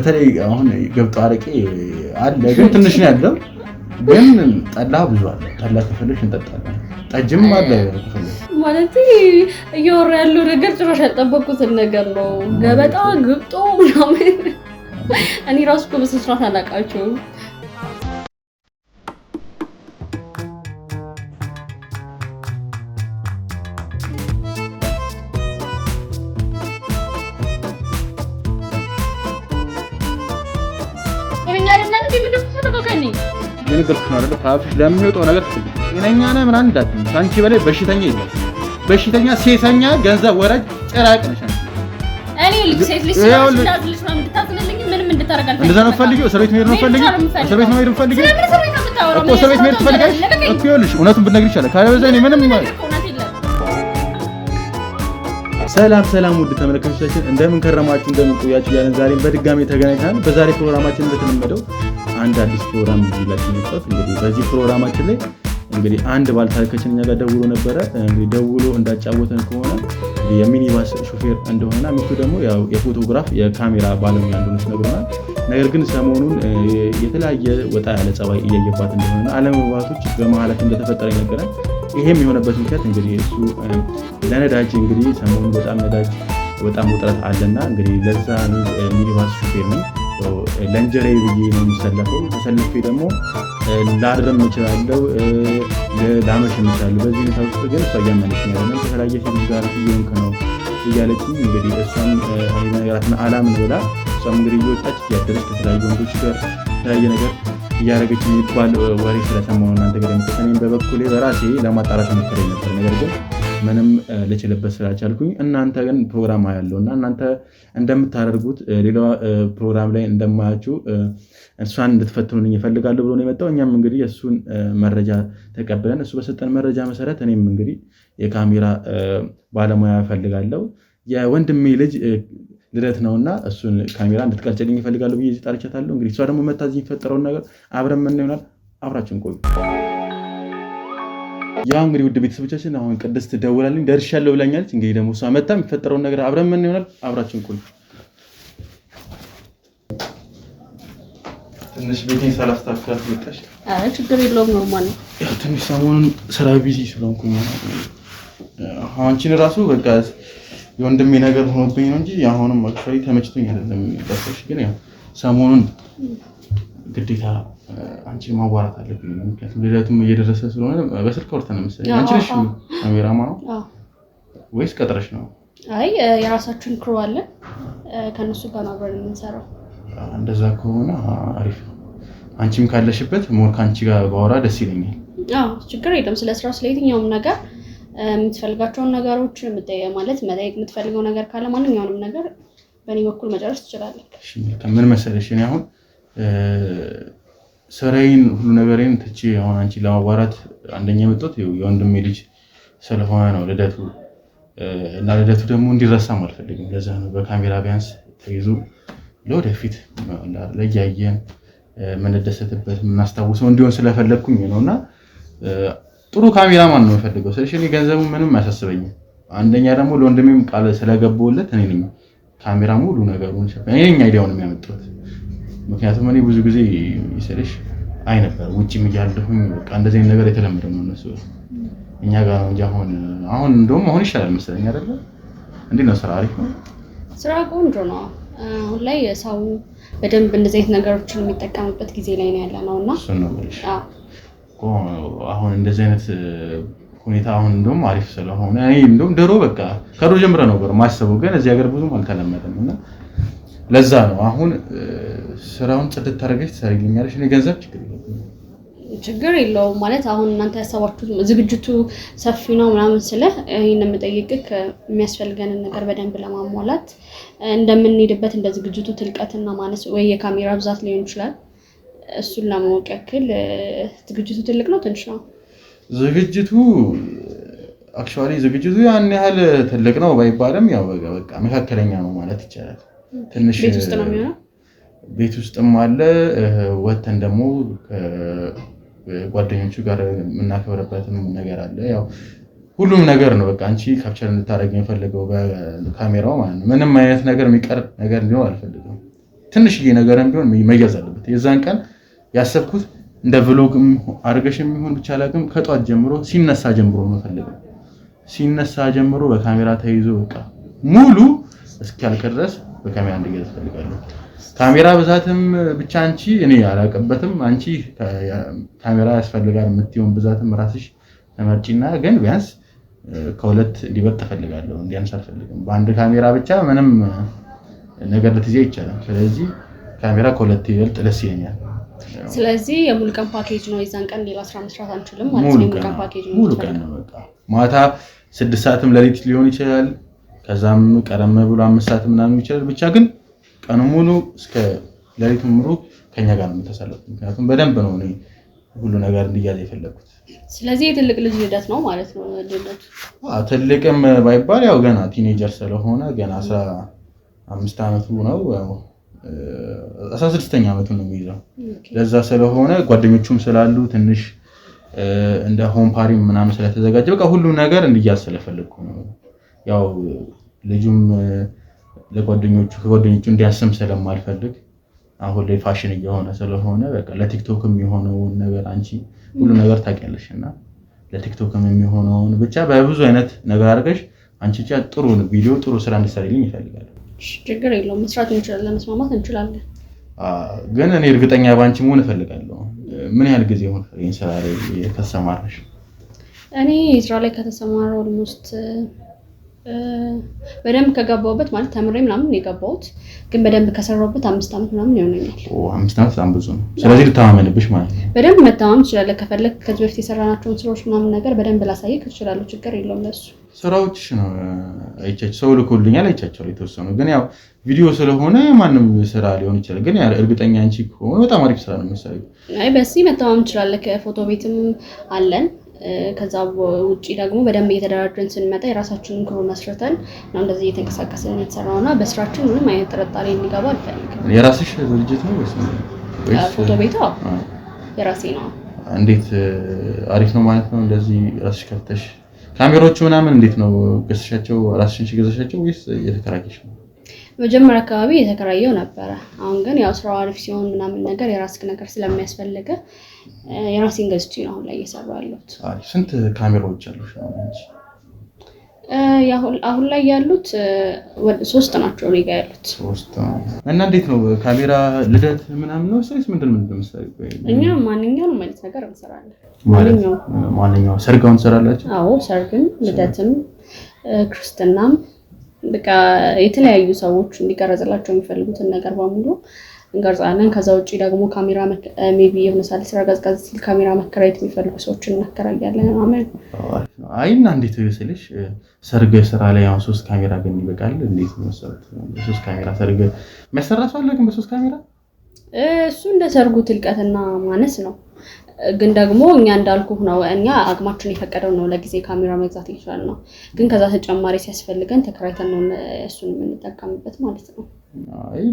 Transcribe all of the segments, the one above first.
በተለይ አሁን ገብቶ አረቄ አለ ግን ትንሽ ነው ያለው ግን ጠላ ብዙ አለ ጠላ ከፈለሽ እንጠጣለን ጠጅም አለ ማለት እያወራ ያለው ነገር ጭራሽ ያልጠበቁትን ነገር ነው ገበጣ ግብጦ ምናምን እኔ ራሱ እኮ በስንት አላውቃቸውም የነገርኩሽ ነው አይደል ካፍሽ ለሚወጣው ነገር ጤነኛ ነህ ምናምን እንዳትዪ ካንቺ በላይ በሽተኛ የለም በሽተኛ ሴሰኛ ገንዘብ ወራጅ ጭራቅ ነሽ እኔ ልጅ ሴት ልጅ ስለዚህ ነው የምትታዝልልኝ ምንም እንድታረጋል እንደዛ ነው ፈልጊው እስር ቤት መሄድ ነው ፈልጊው እስር ቤት መሄድ ነው ፈልጊው እኮ እስር ቤት መሄድ ትፈልጋለሽ እኮ ይኸውልሽ እውነቱን ብትነግሪኝ ይችላል ካለበዛ እኔ ምንም ሰላም ውድ ተመልካቾቻችን እንደምን ከረማችሁ እንደምን ቆያችሁ ያለን ዛሬም በድጋሚ ተገናኝተናል በዛሬ ፕሮግራማችን እንደተለመደው አንድ አዲስ ፕሮግራም ይዤላችሁ መጥቷል እንግዲህ በዚህ ፕሮግራማችን ላይ እንግዲህ አንድ ባለታሪካችን እኛ ጋር ደውሎ ነበረ እንግዲህ ደውሎ እንዳጫወተን ከሆነ የሚኒባስ ሾፌር እንደሆነና ሚስቱ ደግሞ ያው የፎቶግራፍ የካሜራ ባለሙያ እንደሆነች ነግሮናል ነገር ግን ሰሞኑን የተለያየ ወጣ ያለ ጸባይ እያየባት እንደሆነና አለመግባባቶች በመሀላቸው እንደተፈጠረ ይነገራል ይሄም የሆነበት ምክንያት እንግዲህ እሱ ለነዳጅ እንግዲህ ሰሞኑን በጣም ነዳጅ በጣም ውጥረት አለና እንግዲህ ለዛ ሚኒባስ ሾፌር ነው ለንጀራዬ ብዬ ነው የምሰለፈው ተሰልፌ ደግሞ ላድርም እችላለሁ ላመሽ እችላለሁ በዚህ ሁኔታ ውስጥ ግን እሷ እያመነችኝ አይደለም ከተለያየ ሴት ጋር እየሆንክ ነው እያለችኝ እንግዲህ እሷም ነገራትን አላምን ብላ እሷም እንግዲህ እየወጣች እያደረች ከተለያዩ ወንዶች ጋር የተለያየ ነገር እያደረገች የሚባል ወሬ ስለሰማሁ ነው እናንተ ጋር የምትሰጠኝ እኔም በበኩሌ በራሴ ለማጣራት ሞክሬ ነበር ነገር ግን ምንም ልችልበት ስላልቻልኩኝ እናንተ ግን ፕሮግራም አያለውና እናንተ እንደምታደርጉት ሌላ ፕሮግራም ላይ እንደማያችሁ እሷን እንድትፈትኑልኝ እፈልጋለሁ ብሎ ነው የመጣው እኛም እንግዲህ እሱን መረጃ ተቀብለን እሱ በሰጠን መረጃ መሰረት እኔም እንግዲህ የካሜራ ባለሙያ እፈልጋለሁ የወንድሜ ልጅ ልደት ነውና እሱን ካሜራ እንድትቀርጽልኝ እፈልጋለሁ ብዬ ጠርቻታለሁ እንግዲህ እሷ ደግሞ መታዝ የሚፈጠረውን ነገር አብረን ምን ይሆናል አብራችሁን ቆዩ ያው እንግዲህ ውድ ቤተሰቦቻችን አሁን ቅድስት ደውላልኝ ደርሻለሁ ብላኛለች እንግዲህ ደግሞ እሷ መጣ የሚፈጠረውን ነገር አብረን ምን ይሆናል አብራችሁን ቆዩ ትንሽ ቤቴን ሳላስተካክል መጣሽ አይ ችግር የለውም ኖርማል ነው ያው ትንሽ ሰሞኑን ስራ ቢዚ ስለሆንኩኝ አንቺን ራሱ በቃ የወንድሜ ነገር ሆኖብኝ ነው እንጂ አሁንም አክቹዋሊ ተመችቶኝ አይደለም የሚጠፋሽ ግን ያው ሰሞኑን ግዴታ አንቺ ማዋራት አለብኝ ምክንያቱም ልደቱም እየደረሰ ስለሆነ በስልክ አውርተን ነው መሰለኝ አንቺ ነሽ ካሜራማ ነው ወይስ ቀጥረሽ ነው አይ የራሳችን ክሩ አለ ከነሱ ጋር አብረን የምንሰራው እንደዛ ከሆነ አሪፍ ነው አንቺም ካለሽበት ሞር ካንቺ ጋር ባወራ ደስ ይለኛል ችግር የለም ስለ ስራው ስለ የትኛውም ነገር የምትፈልጋቸውን ነገሮች ማለት መጠየቅ የምትፈልገው ነገር ካለ ማንኛውንም ነገር በእኔ በኩል መጨረስ ትችላለህ እሺ ምን መሰለሽ እኔ አሁን ስራዬን ሁሉ ነገሬን ትቼ አሁን አንቺ ለማዋራት አንደኛ የመጣሁት የወንድሜ ልጅ ስለሆነ ነው ልደቱ እና ልደቱ ደግሞ እንዲረሳም አልፈልግም ለዛ ነው በካሜራ ቢያንስ ተይዞ ለወደፊት ለያየን ምንደሰትበት ምናስታውሰው እንዲሆን ስለፈለኩኝ ነውና ጥሩ ካሜራማን ነው የምፈልገው ስለዚህ እኔ ገንዘቡ ምንም አያሳስበኝም አንደኛ ደግሞ ለወንድሜም ቃል ስለገባውለት እኔ ነኝ ካሜራ ሙሉ ነገሩን እኔ ነኝ አይዲያውን የሚያመጣው ምክንያቱም እኔ ብዙ ጊዜ ይሰልሽ አይ ነበር ውጪም እያለሁኝ በቃ እንደዚህ አይነት ነገር የተለመደ ነው እነሱ እኛ ጋር ነው እንጂ አሁን እንደውም አሁን ይሻላል መሰለኝ አይደል እንዴት ነው ስራ አሪፍ ነው ስራ ቆንጆ ነው አሁን ላይ ሰው በደንብ እንደዚህ አይነት ነገሮችን የሚጠቀምበት ጊዜ ላይ ነው ያለነውና እሱ ነው ማለት አሁን እንደዚህ አይነት ሁኔታ አሁን እንደውም አሪፍ ስለሆነ እኔ እንደውም ድሮ በቃ ከድሮ ጀምሮ ነበር ማሰበው ግን እዚህ ሀገር ብዙም አልተለመደም እና ለዛ ነው አሁን ስራውን ጽድት ታደርገሽ ትሰሪልኛለሽ እኔ ገንዘብ ችግር የለውም ማለት አሁን እናንተ ያሰባችሁት ዝግጅቱ ሰፊ ነው ምናምን ስለ ይሄንን መጠየቅክ የሚያስፈልገንን ነገር በደንብ ለማሟላት እንደምንሄድበት እንደ ዝግጅቱ ትልቀትና ማነስ ወይ የካሜራ ብዛት ሊሆን ይችላል እሱን ለማወቅ ያክል ዝግጅቱ ትልቅ ነው ትንሽ ነው ዝግጅቱ አክቹዋሊ ዝግጅቱ ያን ያህል ትልቅ ነው ባይባልም ያው በቃ መካከለኛ ነው ማለት ይቻላል ትንሽ ቤት ውስጥ ነው የሚሆነው ቤት ውስጥም አለ ወተን ደግሞ ጓደኞቹ ጋር የምናከብርበትም ነገር አለ ያው ሁሉም ነገር ነው በቃ አንቺ ካፕቸር እንድታደርጊ የፈለገው በካሜራው ማለት ነው ምንም አይነት ነገር የሚቀር ነገር ሊኖር አልፈልግም ትንሽዬ ነገርም ቢሆን መያዝ አለበት። የዛን ቀን ያሰብኩት እንደ ቭሎግም አድርገሽም ይሁን ብቻ አላውቅም ከጧት ጀምሮ ሲነሳ ጀምሮ መፈልገው ሲነሳ ጀምሮ በካሜራ ተይዞ በቃ ሙሉ እስኪያልቅ ድረስ በካሜራ እንዲያዝ ፈልጋለሁ። ካሜራ ብዛትም ብቻ እኔ አላውቅበትም። አንቺ ካሜራ ያስፈልጋል የምትይውን ብዛትም ራስሽ ተመርጪና ግን ቢያንስ ከሁለት ሊበልጥ ፈልጋለሁ። እንዲያንስ አልፈልግም። በአንድ ካሜራ ብቻ ምንም ነገር ልትይዝ ይቻላል። ስለዚህ ካሜራ ከሁለት ይበልጥ ደስ ይለኛል። ስለዚህ የሙሉ ቀን ፓኬጅ ነው። የዛን ቀን ሌላ ስራ መስራት አንችልም ማለት ነው። ሙሉ ቀን ፓኬጅ ነው። ሙሉ ቀን ነው በቃ ማታ 6 ሰዓትም ሌሊት ሊሆን ይችላል። ከዛም ቀረም ብሎ 5 ሰዓት ምናምን ይችላል። ብቻ ግን ቀኑ ሙሉ እስከ ሌሊቱ ሙሉ ከኛ ጋር ነው የምታሳልፉት። ምክንያቱም በደንብ ነው እኔ ሁሉ ነገር እንዲያዝ የፈለኩት። ስለዚህ የትልቅ ልጅ ልደት ነው ማለት ነው ልደቱ። ትልቅም ባይባል ያው ገና ቲኔጀር ስለሆነ ገና 15 ዓመቱ ነው። ያው 16ኛ ዓመቱን ነው የሚይዘው። ለዛ ስለሆነ ጓደኞቹም ስላሉ ትንሽ እንደ ሆም ፓሪ ምናምን ስለተዘጋጀ በቃ ሁሉም ነገር እንዲያዝ ስለፈለኩ ነው። ያው ልጁም ከጓደኞቹ እንዲያስም ስለማልፈልግ አሁን ላይ ፋሽን እየሆነ ስለሆነ በቃ ለቲክቶክም የሆነውን ነገር አንቺ ሁሉ ነገር ታውቂያለሽና ለቲክቶክም የሚሆነውን ብቻ በብዙ አይነት ነገር አድርገሽ አንቺ ብቻ ጥሩ ቪዲዮ ጥሩ ስራ እንድትሰሪልኝ ይፈልጋል። ችግር የለውም መስራት እንችላለን፣ መስማማት እንችላለን። ግን እኔ እርግጠኛ ባንቺ መሆን እፈልጋለሁ። ምን ያህል ጊዜ ሆነ ይሄን ስራ ላይ ከተሰማራሽ? እኔ ስራ ላይ ከተሰማራው ኦልሞስት በደንብ ከገባሁበት ማለት ተምሬ ምናምን የገባሁት ግን በደንብ ከሰራሁበት 5 ዓመት ምናምን ይሆነኛል። 5 ዓመት በጣም ብዙ ነው። ስለዚህ ልተማመንብሽ ማለት ነው። በደንብ መተማመን ትችላለህ። ከፈለክ ከዚህ በፊት የሰራናቸውን ስራዎች ምናምን ነገር በደንብ ላሳየክ እችላለሁ። ችግር የለውም። ለሱ ስራዎችሽ ነው አይቻች ሰው ልኮልኛል አይቻቸው የተወሰኑ ግን ያው ቪዲዮ ስለሆነ ማንም ስራ ሊሆን ይችላል። ግን ያው እርግጠኛ አንቺ ከሆነ በጣም አሪፍ ስራ ነው የምትሰሪው። በዚህ መተማመን ትችላለህ። ከፎቶ ቤትም አለን። ከዛ ውጪ ደግሞ በደንብ እየተደራጀን ስንመጣ የራሳችንን ክሩ መስርተን ነው እንደዚህ እየተንቀሳቀስን የተሰራውና በስራችን ምንም አይነት ጥርጣሬ እንዲገባ አልፈልግም። የራስሽ ድርጅት ነው ወይስ ፎቶ ቤቱ? የራሴ ነው። እንዴት አሪፍ ነው ማለት ነው። እንደዚህ ራስሽ ከፍተሽ ካሜራዎቹ ምናምን እንዴት ነው ገዝተሻቸው? ራስሽን ገዝተሻቸው ወይስ የተከራየሽ ነው? መጀመሪያ አካባቢ የተከራየው ነበረ። አሁን ግን ያው ስራው አሪፍ ሲሆን ምናምን ነገር የራስክ ነገር ስለሚያስፈልግ የራሴን ገዝቼ ነው አሁን ላይ እየሰራሁ ያለሁት። ስንት ካሜራዎች አሉሽ አሁን አንቺ? አሁን ላይ ያሉት 3 ናቸው እኔ ጋር ያሉት 3። እና እንዴት ነው ካሜራ ልደት ምናምን ነው ወይስ ምንድን ነው የምትሰሪው? እኛ ማንኛውንም አይነት ነገር እንሰራለን። ማንኛውም ሰርጋውን ትሰራላችሁ? አዎ ሰርግም፣ ልደትም፣ ክርስትናም በቃ የተለያዩ ሰዎች እንዲቀረጽላቸው የሚፈልጉትን ነገር በሙሉ እንቀርጻለን። ከዛ ውጪ ደግሞ ካሜራ ሜቢ የሆነ ሳል ስራ ጋዝጋዝ ሲል ካሜራ መከራየት የሚፈልጉ ሰዎችን እናከራያለን። አሜን። አይና እንዴት ይመስልሽ ሰርግ ስራ ላይ አሁን 3 ካሜራ ግን ይበቃል? እንዴት ነው መሰረት 3 ካሜራ ሰርግ መሰራ ሰው አለ ግን በ3 ካሜራ? እሱ እንደ ሰርጉ ትልቀትና ማነስ ነው። ግን ደግሞ እኛ እንዳልኩህ ነው። እኛ አቅማችን የፈቀደው ነው ለጊዜ ካሜራ መግዛት ይችላል ነው። ግን ከዛ ተጨማሪ ሲያስፈልገን ተከራይተን ነው እሱን የምንጠቀምበት ማለት ነው። አይ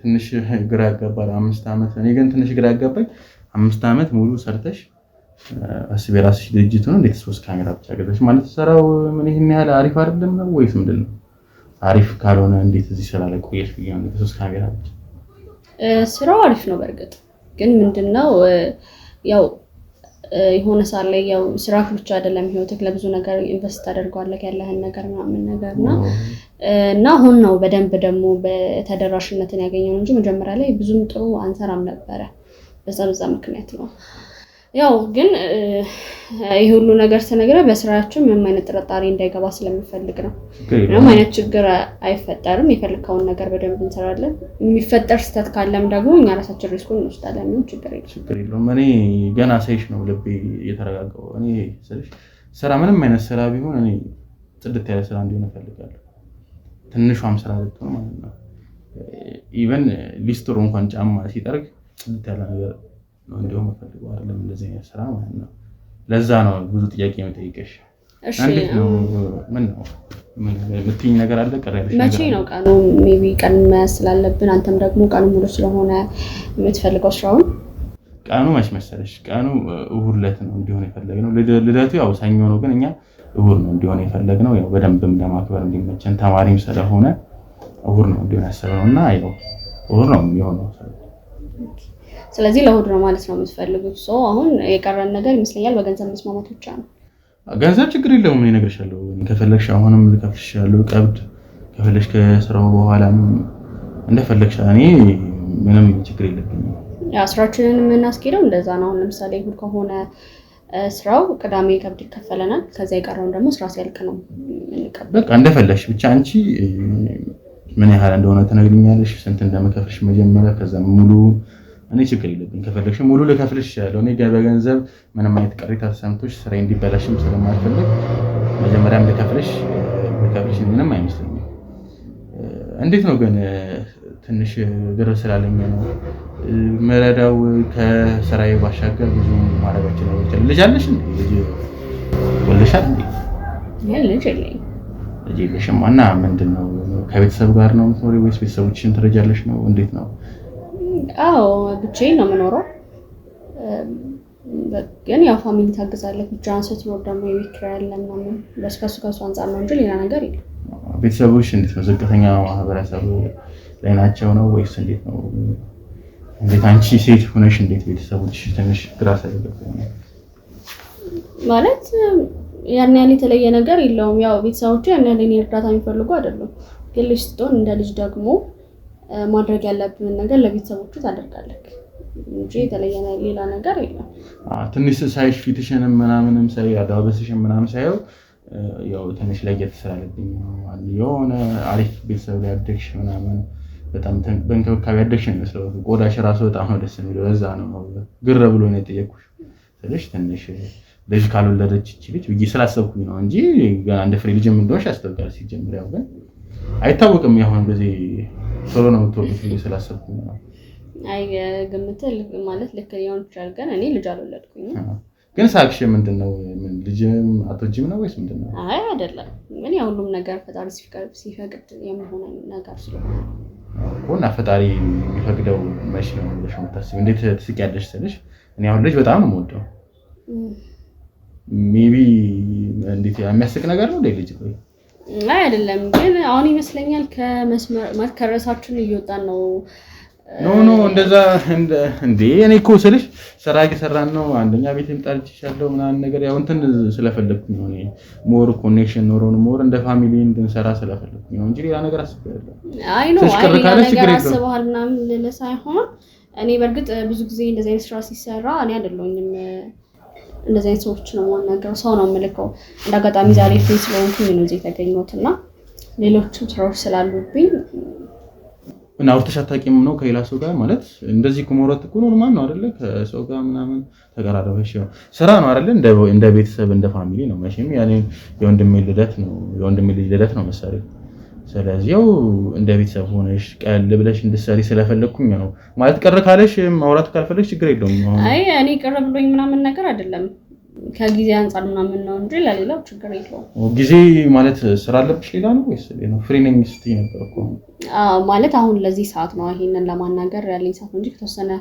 ትንሽ ግራ ያጋባል 5 ዓመት። እኔ ግን ትንሽ ግራ ያጋባኝ 5 ዓመት ሙሉ ሰርተሽ አስቤ ራስሽ ድርጅት ነው እንዴት 3 ካሜራ ብቻ ገዛሽ ማለት ሰራው ምን ይሄን ያህል አሪፍ አይደለም ነው ወይስ ምንድነው? አሪፍ ካልሆነ እንዴት እዚህ ስራ ላይ ቆየሽ ብዬሽ ነው 3 ካሜራ ብቻ። ስራው አሪፍ ነው በርግጥ ግን ምንድነው ያው የሆነ ሰዓት ላይ ያው ስራክ ብቻ አይደለም ህይወትክ ለብዙ ነገር ኢንቨስት ታደርጋለህ ያለህን ነገር ምናምን ነገርና እና አሁን ነው በደንብ ደግሞ በተደራሽነትን ያገኘው እንጂ መጀመሪያ ላይ ብዙም ጥሩ አንሰራም ነበረ። በዛ ምክንያት ነው ያው ግን ይሄ ሁሉ ነገር ተነገረ በስራችን ምንም አይነት ጥርጣሬ እንዳይገባ ስለምፈልግ ነው። ምንም አይነት ችግር አይፈጠርም። የፈልከውን ነገር በደንብ እንሰራለን። የሚፈጠር ስህተት ካለም ደግሞ እኛ ራሳችን ሪስኩን እንወስዳለን። ምንም ችግር የለውም። እኔ ገና ሳይሽ ነው ልቤ እየተረጋጋው። እኔ ስልሽ ስራ ምንም አይነት ስራ ቢሆን እኔ ጽድት ያለ ስራ እንዲሆን እፈልጋለሁ። ትንሿም ስራ ልትሆን ማለት ነው። ኢቨን ሊስትሮ እንኳን ጫማ ሲጠርግ ጽድት ያለ ነገር ነው እንዲሁ መፈልገው አይደለም እንደዚህ አይነት ስራ ማለት ነው። ለዛ ነው ብዙ ጥያቄ የምጠይቀሽ። እሺ ምን ነው የምትይኝ ነገር አለ? ቀረብሽ ነገር መቼ ነው ቀኑ? ሜቢ ቀን መያዝ ስላለብን አንተም ደግሞ ቀኑ ሙሉ ስለሆነ የምትፈልገው ስራውን ቀኑ መች መሰለሽ? ቀኑ እሁድ ዕለት ነው እንዲሆን የፈለግነው። ልደቱ ያው ሰኞ ነው ግን እኛ እሁድ ነው እንዲሆን የፈለግነው። ያው በደንብም ለማክበር እንዲመቸን ተማሪም ስለሆነ እሁድ ነው እንዲሆን ያሰብነውና ያው ወር ነው የሚሆነው። ስለዚህ ለእሑድ ነው ማለት ነው የምትፈልጉት? አሁን የቀረን ነገር ይመስለኛል በገንዘብ መስማማት ብቻ ነው። ገንዘብ ችግር የለውም እኔ እነግርሻለሁ። ከፈለግሽ አሁንም ልከፍልሻለሁ ቀብድ፣ ከፈለግሽ ከስራው በኋላም እንደፈለግሽ እኔ ምንም ችግር የለብኝም። ስራችንን የምናስኬደው እንደዛ ነው። አሁን ለምሳሌ እሑድ ከሆነ ስራው ቅዳሜ ቀብድ ይከፈለናል። ከዛ የቀረውን ደግሞ ስራ ሲያልቅ ነው የምንቀበለው። በቃ እንደፈለግሽ ብቻ አንቺ ምን ያህል እንደሆነ ትነግሪኛለሽ፣ ስንት እንደምከፍልሽ መጀመሪያ። ከዛ ሙሉ እኔ ችግር የለብኝ፣ ከፈለግሽ ሙሉ ልከፍልሽ እችላለሁ። እኔ በገንዘብ ምንም አይነት ቅሬታ ተሰምቶሽ ስራ እንዲበላሽም ስለማልፈልግ መጀመሪያም ልከፍልሽ ምንም አይመስለኝም። እንዴት ነው ግን ትንሽ ግር ስላለኝ ነው መረዳው። ከስራዬ ባሻገር ብዙ ማድረጋችን ነው። ልጅ አለሽ እንዴ? ልጅ ወልደሻል እንዴ? ልጅ የለኝም። ልጅ የለሽም? እና ምንድነው ከቤተሰብ ጋር ነው የምትኖሪው ወይስ ቤተሰቦችሽን ትረጃለሽ ነው? እንዴት ነው? አዎ ብቻዬን ነው የምኖረው። ግን ያው ፋሚሊ ታግዛለች። ብቻዋን ስትኖር ደግሞ የቤት ኪራይ አለ ምናምን ከሱ አንፃር ነው እንጂ ሌላ ነገር የለም። ቤተሰቦች እንዴት ነው? ዝቅተኛ ማህበረሰብ ላይ ናቸው ነው ወይስ እንዴት ነው? እንዴት አንቺ ሴት ሆነሽ እንዴት ቤተሰቦች ትንሽ ግራ ሳይገባኝ ማለት ያን ያህል የተለየ ነገር የለውም። ያው ቤተሰቦቹ ያን ያህል የኔ እርዳታ የሚፈልጉ አይደሉም። ግን ልጅ ስትሆን እንደ ልጅ ደግሞ ማድረግ ያለብንን ነገር ለቤተሰቦቹ ታደርጋለህ እንጂ የተለየ ሌላ ነገር የለም። ትንሽ ሳይሽ ፊትሽንም ምናምንም ሳይ አዳበስሽም ምናምን ሳይው ያው ትንሽ ለየት ስላለብኝ የሆነ አሪፍ ቤተሰብ ላይ ያደግሽ ምናምን በጣም በእንክብካቤ ያደግሽ ነው የሚመስለው። ቆዳሽ ራሱ በጣም ነው ደስ የሚለው። ለዛ ነው ግር ብሎ ነው የጠየኩሽ። ስለሽ ትንሽ ልጅ ካልወለደች እቺ ልጅ ብዬ ስላሰብኩኝ ነው እንጂ ገና እንደ ፍሬ ልጅም እንደሆነሽ ያስታውቃል። ሲጀምር ያው ግን አይታወቅም። ያሁን በዚህ ቶሎ ነው የምትወልዱት ብዬ ስላሰብኩኝ ነው። አይ ግምትህ ማለት ልክ ሊሆን ይችላል። ግን እኔ ልጅ አልወለድኩኝም። ግን ሳክሽ ምንድነው? ልጅም አትወጂም ነው ወይስ ምንድነው? አይ አይደለም። ምን ያው ሁሉም ነገር ፈጣሪ ሲፈቅድ የሚሆን ነገር ስለሆነ እና ፈጣሪ የሚፈቅደው መቼ ነው ብለሽ የምታስቢው? እንዴት ትስቂያለሽ ስልሽ እኔ አሁን ልጅ በጣም ነው የምወደው። ሜቢ እንዴት የሚያስቅ ነገር ነው ልጅ ቆይ አይ አይደለም። ግን አሁን ይመስለኛል ከመስመር ከረሳችን እየወጣን ነው። ኖ እንደዛ እንዴ እኔ እኮ ስልሽ ስራ እየሰራን ነው። አንደኛ ቤትም ጣልችሻለሁ ምናምን ነገር ያው እንትን ስለፈለኩኝ ነው። እኔ ሞር ኮኔክሽን ኖሮን ሞር እንደ ፋሚሊ እንድንሰራ ስለፈለኩኝ ነው እንጂ ሌላ ነገር አስቤያለሁ። አይ ነው ሌላ ነገር አስበሃል ምናምን ልልህ ሳይሆን እኔ በእርግጥ ብዙ ጊዜ እንደዚህ አይነት ስራ ሲሰራ እኔ አይደለሁኝም እንደዚህ አይነት ሰዎች ነው ማናገር ሰው ነው የምልከው። እንዳጋጣሚ ዛሬ ፍሪ ስለሆንኩኝ ነው እዚህ የተገኘሁት እና ሌሎችም ስራዎች ስላሉብኝ እና አውርተሽ አታውቂም ነው ከሌላ ሰው ጋር ማለት እንደዚህ ኩሞራት እኮ ኖርማል ነው አይደለ? ከሰው ጋር ምናምን ተቀራረበሽ ያው ስራ ነው አይደለ? እንደ ቤተሰብ እንደ ፋሚሊ ነው መቼም ያኔ የወንድሜ ልደት ነው መሰለኝ። ስለዚህ ያው እንደ ቤተሰብ ሆነሽ ቀል ብለሽ እንድትሰሪ ስለፈለኩኝ ነው ማለት። ቀረ ካለሽ ማውራት ካልፈለግሽ ችግር የለውም። አይ እኔ ቀረ ብሎኝ ምናምን ነገር አይደለም ከጊዜ አንፃር ምናምን ነው እንጂ ለሌላው ችግር የለውም። ጊዜ ማለት ስራ አለብሽ ሌላ ነው ወይስ ነው? ፍሪ ነኝ ስትይ ነበር እኮ። ማለት አሁን ለዚህ ሰዓት ነው ይሄንን ለማናገር ያለኝ ሰዓት እንጂ ከተወሰነ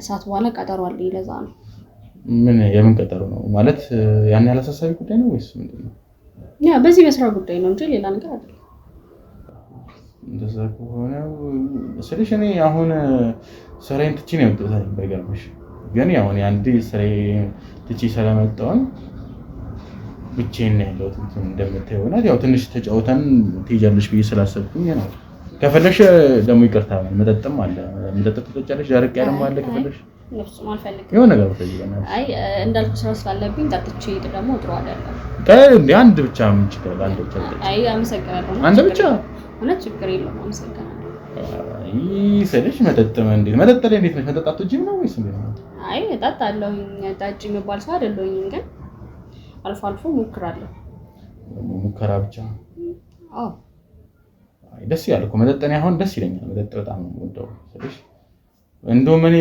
ሰዓት በኋላ ቀጠሮ አለኝ። ለዛ ነው። የምን ቀጠሮ ነው ማለት? ያን ያለ አሳሳቢ ጉዳይ ነው ወይስ ምንድነው? ያ በዚህ በስራ ጉዳይ ነው እንጂ ሌላ ነገር አይደለም። እንደዛ ከሆነ ስልሽ እኔ አሁን ስራዬን ትቼ ነው የወጣሁት በገርምሽ። ግን ያው እኔ አንዴ ስራዬን ትቼ ስለመጣሁ ብቻዬን ነው ያለሁት። እንደምታየው ነው ያው ትንሽ ተጫውተን ትሄጃለሽ ብዬ ስላሰብኩኝ ነው። ከፈለሽ ደግሞ ይቅርታ መጠጥም አለ። መጠጥ ትጠጫለሽ፣ ዳርቅ ያለም አለ። ከፈለሽ ነፍሱም አልፈልግም የሆነ ነገር ተይዘና አይ እንዳልኩ ስራ ስላለብኝ ጠጥቼ ደግሞ ጥሩ አይደለም። እንደ አንድ ብቻ ምን ችግር አንድ ብቻ አይ አመሰግናለሁ። አንድ ብቻ እውነት ችግር የለውም። አመሰግናለሁ። ስልሽ መጠጥ እንዴት መጠጥ ላይ እንዴት ነሽ? መጠጣቱ ጂም ነው ወይስ እንዴት ነው? አይ እጠጣለሁ። ጠጪ የሚባል ሰው አይደለሁም፣ ግን አልፎ አልፎ ሞክራለሁ። ሙከራ ብቻ? አዎ። አይ ደስ ይላል እኮ መጠጥ። እኔ አሁን ደስ ይለኛል መጠጥ በጣም ነው የምወደው። ስልሽ እንደውም እኔ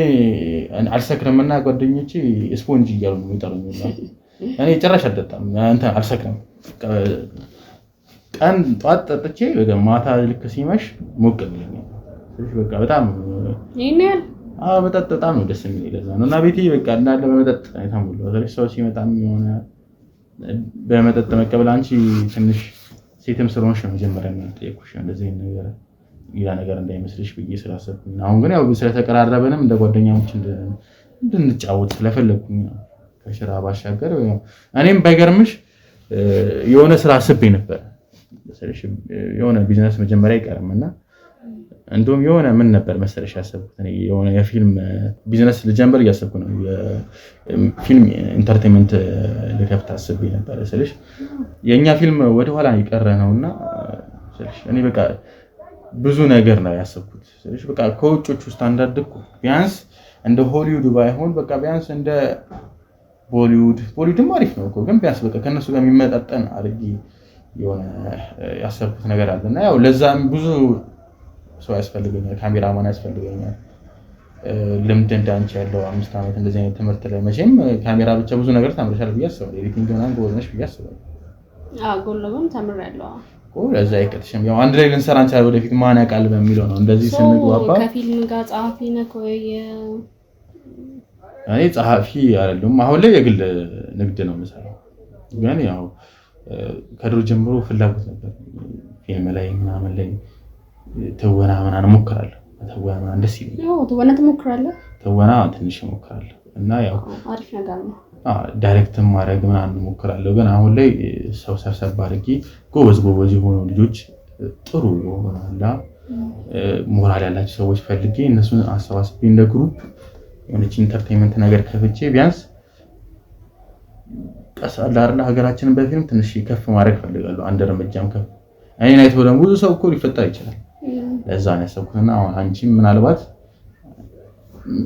አልሰክርምና ጓደኞቼ ስፖንጅ እያሉ ነው የሚጠሩኝ። እኔ ጭራሽ አልጠጣም እንትን አልሰክርም። ቀን ጧት ጠጥቼ ማታ ልክ ሲመሽ ሞቅ ብለኛል። ስለዚህ በቃ በጣም ይሄኛል መጠጥ በጣም ነው ደስ የሚለኝ። ለዛ ነው እና ቤቴ በቃ እንዳለ በመጠጥ አይተሙሉ። ስለዚህ ሰው ሲመጣም የሆነ በመጠጥ መቀበል አንቺ ትንሽ ሴትም ስለሆንሽ ነው መጀመሪያ የምጠይቁሽ እንደዚህ ነገር ያ ነገር እንዳይመስልሽ ብዬ ስላሰብኩኝ አሁን ግን ያው ስለተቀራረበንም እንደ ጓደኛሞች እንድንጫወት ስለፈለኩኝ ከስራ ባሻገር እኔም ባይገርምሽ የሆነ ስራ አስቤ ነበር መሰለሽ የሆነ ቢዝነስ መጀመሪያ ይቀርምና እንደውም የሆነ ምን ነበር መሰለሽ ያሰብኩት እኔ የሆነ የፊልም ቢዝነስ ልጀምር እያሰብኩ ነው ፊልም ኢንተርቴይንመንት ልከፍት አስቤ ነበር መሰለሽ የኛ ፊልም ወደ ኋላ ይቀረ ነውና መሰለሽ እኔ በቃ ብዙ ነገር ነው ያሰብኩት መሰለሽ በቃ ከውጮቹ ስታንዳርድ እኮ ቢያንስ እንደ ሆሊውድ ባይሆን በቃ ቢያንስ እንደ ቦሊውድም አሪፍ ነው እኮ ግን ቢያንስ በቃ ከነሱ ጋር የሚመጣጠን አድርጌ የሆነ ያሰብኩት ነገር አለና ያው ለዛም ብዙ ሰው ያስፈልገኛል ካሜራማን ያስፈልገኛል ልምድ እንዳንቺ ያለው 5 አመት እንደዚህ አይነት ትምህርት ላይ መቼም ካሜራ ብቻ ብዙ ነገር ተምረሻል ብዬ አስባለሁ ኤዲቲንግ ምናምን ጎበዝ ነሽ ብዬ አስባለሁ ጎልም ተምሬያለሁ ለዛ አይቀጥሽም ያው አንድ ላይ ልንሰራ እንችላለን ወደፊት ማን ያውቃል በሚለው ነው እንደዚህ ስንግባባ ከፊልም ጋር ጸሐፊ ነህ ወይ እኔ ጸሐፊ አይደለም አሁን ላይ የግል ንግድ ነው የምሰራው ግን ያው ከድሮ ጀምሮ ፍላጎት ነበር ፊልም ላይ ምናምን ላይ ተወና ምናምን እሞክራለሁ ተወና ምናምን ደስ ይለኛል ተወና ትሞክራለህ ተወና ትንሽ እሞክራለሁ እና ያው አሪፍ ነገር ነው ዳይሬክትም ማድረግ ምናምን እሞክራለሁ ግን አሁን ላይ ሰው ሰብሰብ አድርጌ ጎበዝ የሆኑ ልጆች ጥሩ ሆናላ ሞራል ያላቸው ሰዎች ፈልጌ እነሱን አሰባስቤ እንደ ግሩፕ የሆነች ኢንተርቴይንመንት ነገር ከፍቼ ቢያንስ ቀሳላ አይደል ሀገራችንን በፊልም ትንሽ ከፍ ማድረግ ፈልጋለሁ አንድ እርምጃም ከፍ እኔን አይቶ ደግሞ ብዙ ሰው እኮ ሊፈጠር ይችላል ለዛ ነው ያሰብኩትና አንቺም ምናልባት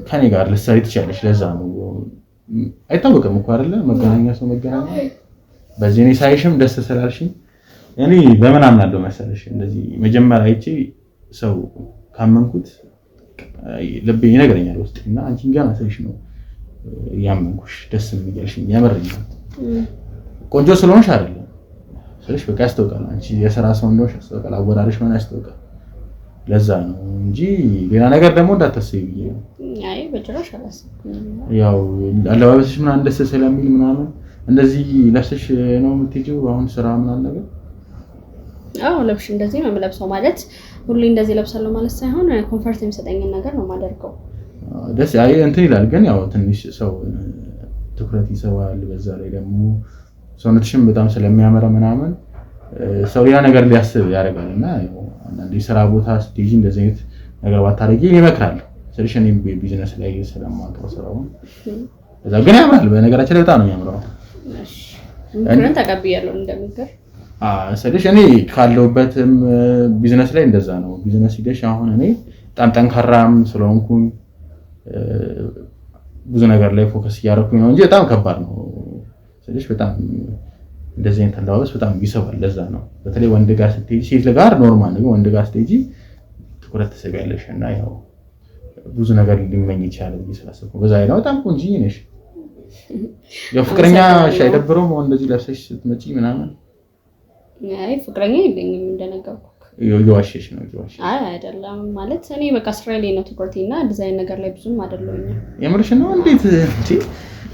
ከኔ ጋር ልትሰሪ ትችያለሽ ለዛ ነው አይታወቅም እኮ አይደለ መገናኛ በዚህ እኔ ሳይሽም ደስ ስላልሽኝ እኔ በምን አምናለሁ መሰለሽ እንደዚህ መጀመሪያ አይቼ ሰው ካመንኩት ልቤ ይነግረኛል ውስጥና አንቺን ጋር ሳይሽ ነው ያመንኩሽ ደስ የሚገልሽኝ ያመረኛል ቆንጆ ስለሆንሽ አይደለም ስለሽ በቃ ያስተውቃል አንቺ የሥራ ሰው እንደሆንሽ ያስተውቃል አወራርሽ ምን ያስተውቃል ለዛ ነው እንጂ ሌላ ነገር ደግሞ እንዳታስቢ አይ በጭራሽ አላስብኩም ያው አለባበስሽ ምን አንደስ ስለሚል ምናምን እንደዚህ ለብሰሽ ነው የምትሄጂው አሁን ስራ ምናምን ነገር ለብሽ እንደዚህ ነው የምለብሰው ማለት ሁሌ እንደዚህ ለብሳለሁ ማለት ሳይሆን ኮምፎርት የሚሰጠኝን ነገር ነው የማደርገው ደስ ያይ እንትን ይላል ግን ያው ትንሽ ሰው ትኩረት ይሰዋል በዛ ላይ ደግሞ ሰውነትሽም በጣም ስለሚያመራ ምናምን ሰው ያ ነገር ሊያስብ ያደርጋልና ያው አንዳንዴ ስራ ቦታ ስትሄጂ እንደዚህ አይነት ነገር ባታረጊ ይመክራል ስለሽ እኔም ቢዝነስ ላይ ስለማውቀው ስራውን እዛ ግን ያምራል በነገራችን ላይ በጣም ነው የሚያምረው እሺ ምክርን ተቀብያለሁ እንደምክር ስለሽ እኔ ካለውበትም ቢዝነስ ላይ እንደዛ ነው ቢዝነስ ሂደሽ አሁን እኔ በጣም ጠንካራም ስለሆንኩኝ ብዙ ነገር ላይ ፎከስ እያደረኩኝ ነው እንጂ በጣም ከባድ ነው ስለሽ በጣም እንደዚህ አይነት አለባበስ በጣም ይሰባል ለዛ ነው በተለይ ወንድ ጋር ስትሄጂ ሴት ጋር ኖርማል ነው ወንድ ጋር ስትሄጂ ትኩረት ትስቢያለሽና ያው ብዙ ነገር ሊመኝ ይችላል ስለሰፈ በዛ ላይ ነው በጣም ቆንጆ ነሽ ያው ፍቅረኛ አይደብረውም እንደዚህ ለብሰሽ ስትመጪ ምናምን አይ ፍቅረኛ የለኝም እንደነገርኩህ ይዋሽሽ ነው አይደለም ማለት እኔ በቃ ስራ ላይ ነው ትኩረቴና ዲዛይን ነገር ላይ ብዙም አይደለሁኝ የምርሽ ነው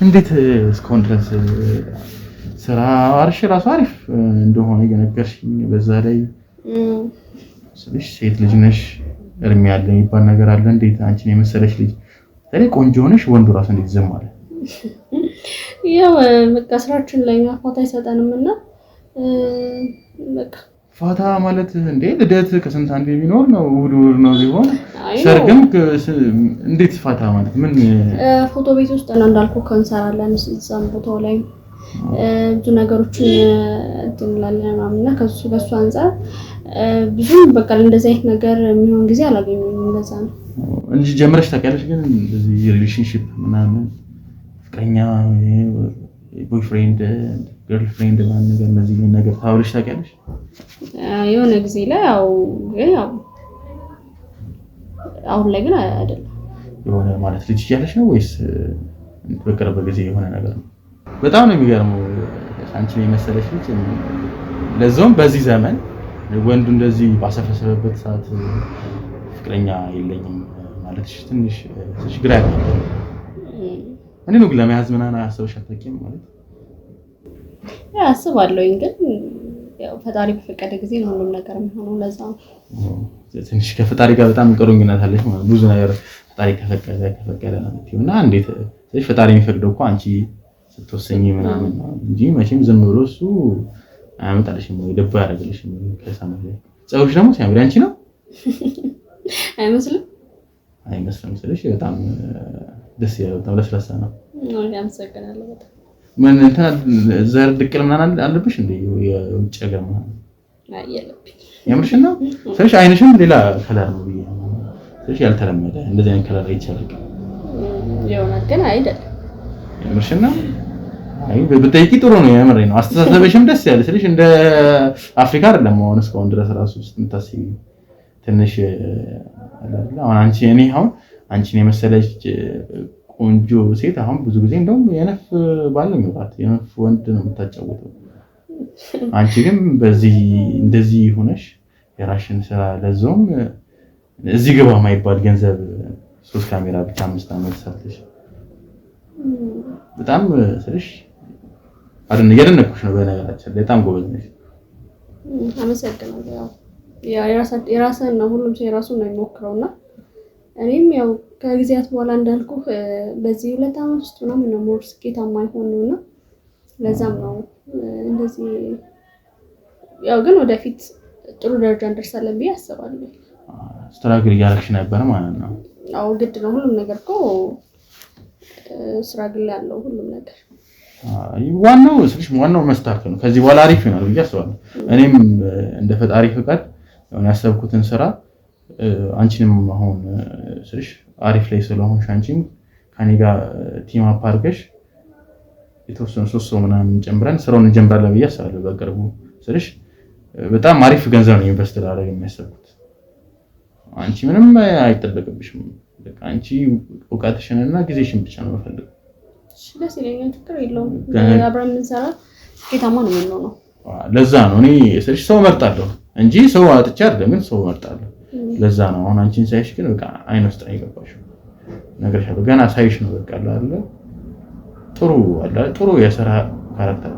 እንዴት እስካሁን ድረስ ስራ አርሽ ራሱ አሪፍ እንደሆነ የነገርሽኝ በዛ ላይ ስለሽ ሴት ልጅ ነሽ እርም ያለ ይባል ነገር አለ እንዴት አንቺን የመሰለሽ ልጅ ታዲያ ቆንጆ ሆነሽ ወንዱ ራሱ እንዴት ዝም አለ ያው በቃ ስራችን ላይ ፋታ አይሰጠንምና በቃ ፋታ ማለት እንዴ ልደት ከስንት አንዴ ቢኖር ነው እሑድ ነው ሊሆን ሰርግም እንዴት ፋታ ማለት ምን ፎቶ ቤት ውስጥ ነው እንዳልኩ ከንሰራለን እዛም ቦታው ላይ ብዙ ነገሮችን እንላለን ማምና ከሱ በሱ አንፃር ብዙ በቃ እንደዚህ አይነት ነገር የሚሆን ጊዜ አላገኘሁም ለዛ ነው እንጂ ጀምረሽ ታውቂያለሽ ግን እንደዚህ ሪሌሽንሺፕ ምናምን ፍቅረኛ ቦይፍሬንድ ገርልፍሬንድ ምናምን ነገር እንደዚህ ነገር ታውልሽ ታውቂያለሽ የሆነ ጊዜ ላይ ያው አሁን ላይ ግን አይደለም የሆነ ማለት ልጅ እያለሽ ነው ወይስ በቅርብ ጊዜ የሆነ ነገር ነው በጣም ነው የሚገርመው አንቺን የመሰለሽ ልጅ ለዛውም በዚህ ዘመን ወንዱ እንደዚህ ባሰፈሰበበት ሰዓት ፍቅረኛ የለኝም ማለትሽ ትንሽ ግራ ያጋባል እኔ ነው ለመያዝ ምናምን አሰብሽ አትጠቂም ማለት አስባለሁኝ ግን ያው ፈጣሪ በፈቀደ ጊዜ ነው ሁሉም ነገር የሚሆነው። ለዛ ነው ትንሽ ከፈጣሪ ጋር በጣም ቅርኝነት አለሽ ማለት ብዙ ነገር ፈጣሪ ከፈቀደ ነው እና እንዴት ስለዚህ ፈጣሪ የሚፈቅደው እኮ አንቺ ስትወሰኚ ምናምን ነው እንጂ መቼም ዝም ብሎ እሱ አያመጣልሽም ወይ ደባ ያደርግልሽም ከሰማይ ላይ። ፀጉርሽ ደግሞ ሲያምር አንቺ ነው አይመስልም ስለሽ በጣም ደስ ይላል። በጣም ለስላሳ ነው። አመሰግናለሁ በጣም ምን እንትን ዘር ድቅል ምናምን አለብሽ እንዴ? የውጭ ሀገር ምናምን አየለብኝ የምርሽ ነው ስለሽ አይንሽም ሌላ ከለር ነው ብዬ ስለሽ ያልተለመደ እንደዚህ አይነት ከለር አይቻልም ይሆናል ግን አይደለም የምርሽ ነው። አይ በጠይቂ ጥሩ ነው የምሬ ነው። አስተሳሰብሽም ደስ ያለ ስለሽ እንደ አፍሪካ አይደለም አሁን እስካሁን ድረስ ራሱ ውስጥ የምታስቢ ትንሽ አይደለም። አሁን አንቺን የመሰለች ቆንጆ ሴት አሁን ብዙ ጊዜ እንደውም የነፍ ባል ነው የሚወጣት የነፍ ወንድ ነው የምታጫውተው። አንቺ ግን በዚህ እንደዚህ ሆነሽ የራሽን ስራ ለዛውም እዚህ ግባ የማይባል ገንዘብ 3 ካሜራ ብቻ 5 አመት ሰርተሽ በጣም ስለሽ እየደነኩሽ ነው። በነገራችን በጣም ጎበዝ ነሽ። አመሰግናለሁ። ያው የራስህን ነው ሁሉም ሰው የራሱን ነው የሚሞክረውና እኔም ያው ከጊዜያት በኋላ እንዳልኩ በዚህ 2 አመት ውስጥ ነው ሞር ስኬታማ የሆነውና ለዛም ነው እንደዚህ ያው ግን ወደፊት ጥሩ ደረጃ እንደርሳለን ብዬ አስባለሁ። ስትራግል እያደረግሽ ነበር ማለት ነው? አዎ ግድ ነው። ሁሉም ነገር እኮ ስትራግል ያለው ሁሉም ነገር ዋናው መስተካከል ነው። ከዚህ በኋላ አሪፍ ይሆናል ብዬ አስባለሁ። እኔም እንደ ፈጣሪ ፍቃድ ያሰብኩትን ስራ አንቺንም አሁን ስልሽ አሪፍ ላይ ስለሆንሽ አንቺም ከኔ ጋር ቲም አፕ አድርገሽ የተወሰኑ 3 ሰው ምናምን ጨምረን ስራውን እንጀምራለን ብዬ አስባለሁ በቅርቡ ስልሽ በጣም አሪፍ ገንዘብ ነው ኢንቨስት ላደርግ የሚያሰብኩት። አንቺ ምንም አይጠበቅብሽም። በቃ አንቺ እውቀትሽንና ጊዜሽን ብቻ ነው የምፈልገው። እሺ ደስ ይለኛል። ችግር የለውም። አብረን እንሰራ ስኬታማ ነው የምንሆነው። ለዛ ነው እኔ ስልሽ ሰው እመርጣለሁ እንጂ ሰው አጥቼ አይደለም ግን ሰው እመርጣለሁ። ለዛ ነው አሁን አንቺን ሳይሽ ግን በቃ አይን ውስጥ አይገባሽም ነገርሻለሁ። ገና ሳይሽ ነው በቃ አለ ጥሩ የሥራ ካራክተር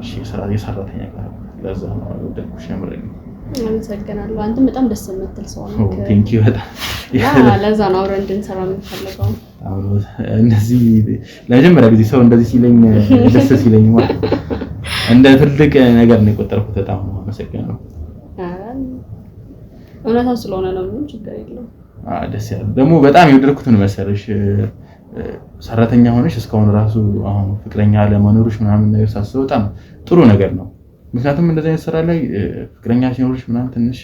የሰራተኛ ካራክተር ለዛ ነው ወደድኩሽ የምሬን ነው። አመሰግናለሁ። አንተም በጣም ደስ የምትል ሰው ነህ። ቴንክ ዩ በጣም ለዛ ነው አብረን እንድንሰራ የምፈልገው። እንደዚህ ለመጀመሪያ ጊዜ ሰው እንደዚህ ሲለኝ ደስ ሲለኝ ማለት እንደ ትልቅ ነገር ነው የቆጠርኩት። በጣም አመሰግናለሁ። እውነታው ስለሆነ ነው ምንም ችግር የለውም። ደስ ያለ ደግሞ በጣም የወደድኩት ነው መሰለሽ ሰራተኛ ሆነሽ እስካሁን ራሱ አሁን ፍቅረኛ ለመኖርሽ ምናምን ነገር ሳስበው በጣም ጥሩ ነገር ነው። ምክንያቱም እንደዚህ አይነት ስራ ላይ ፍቅረኛ ሲኖርሽ ምናምን ትንሽ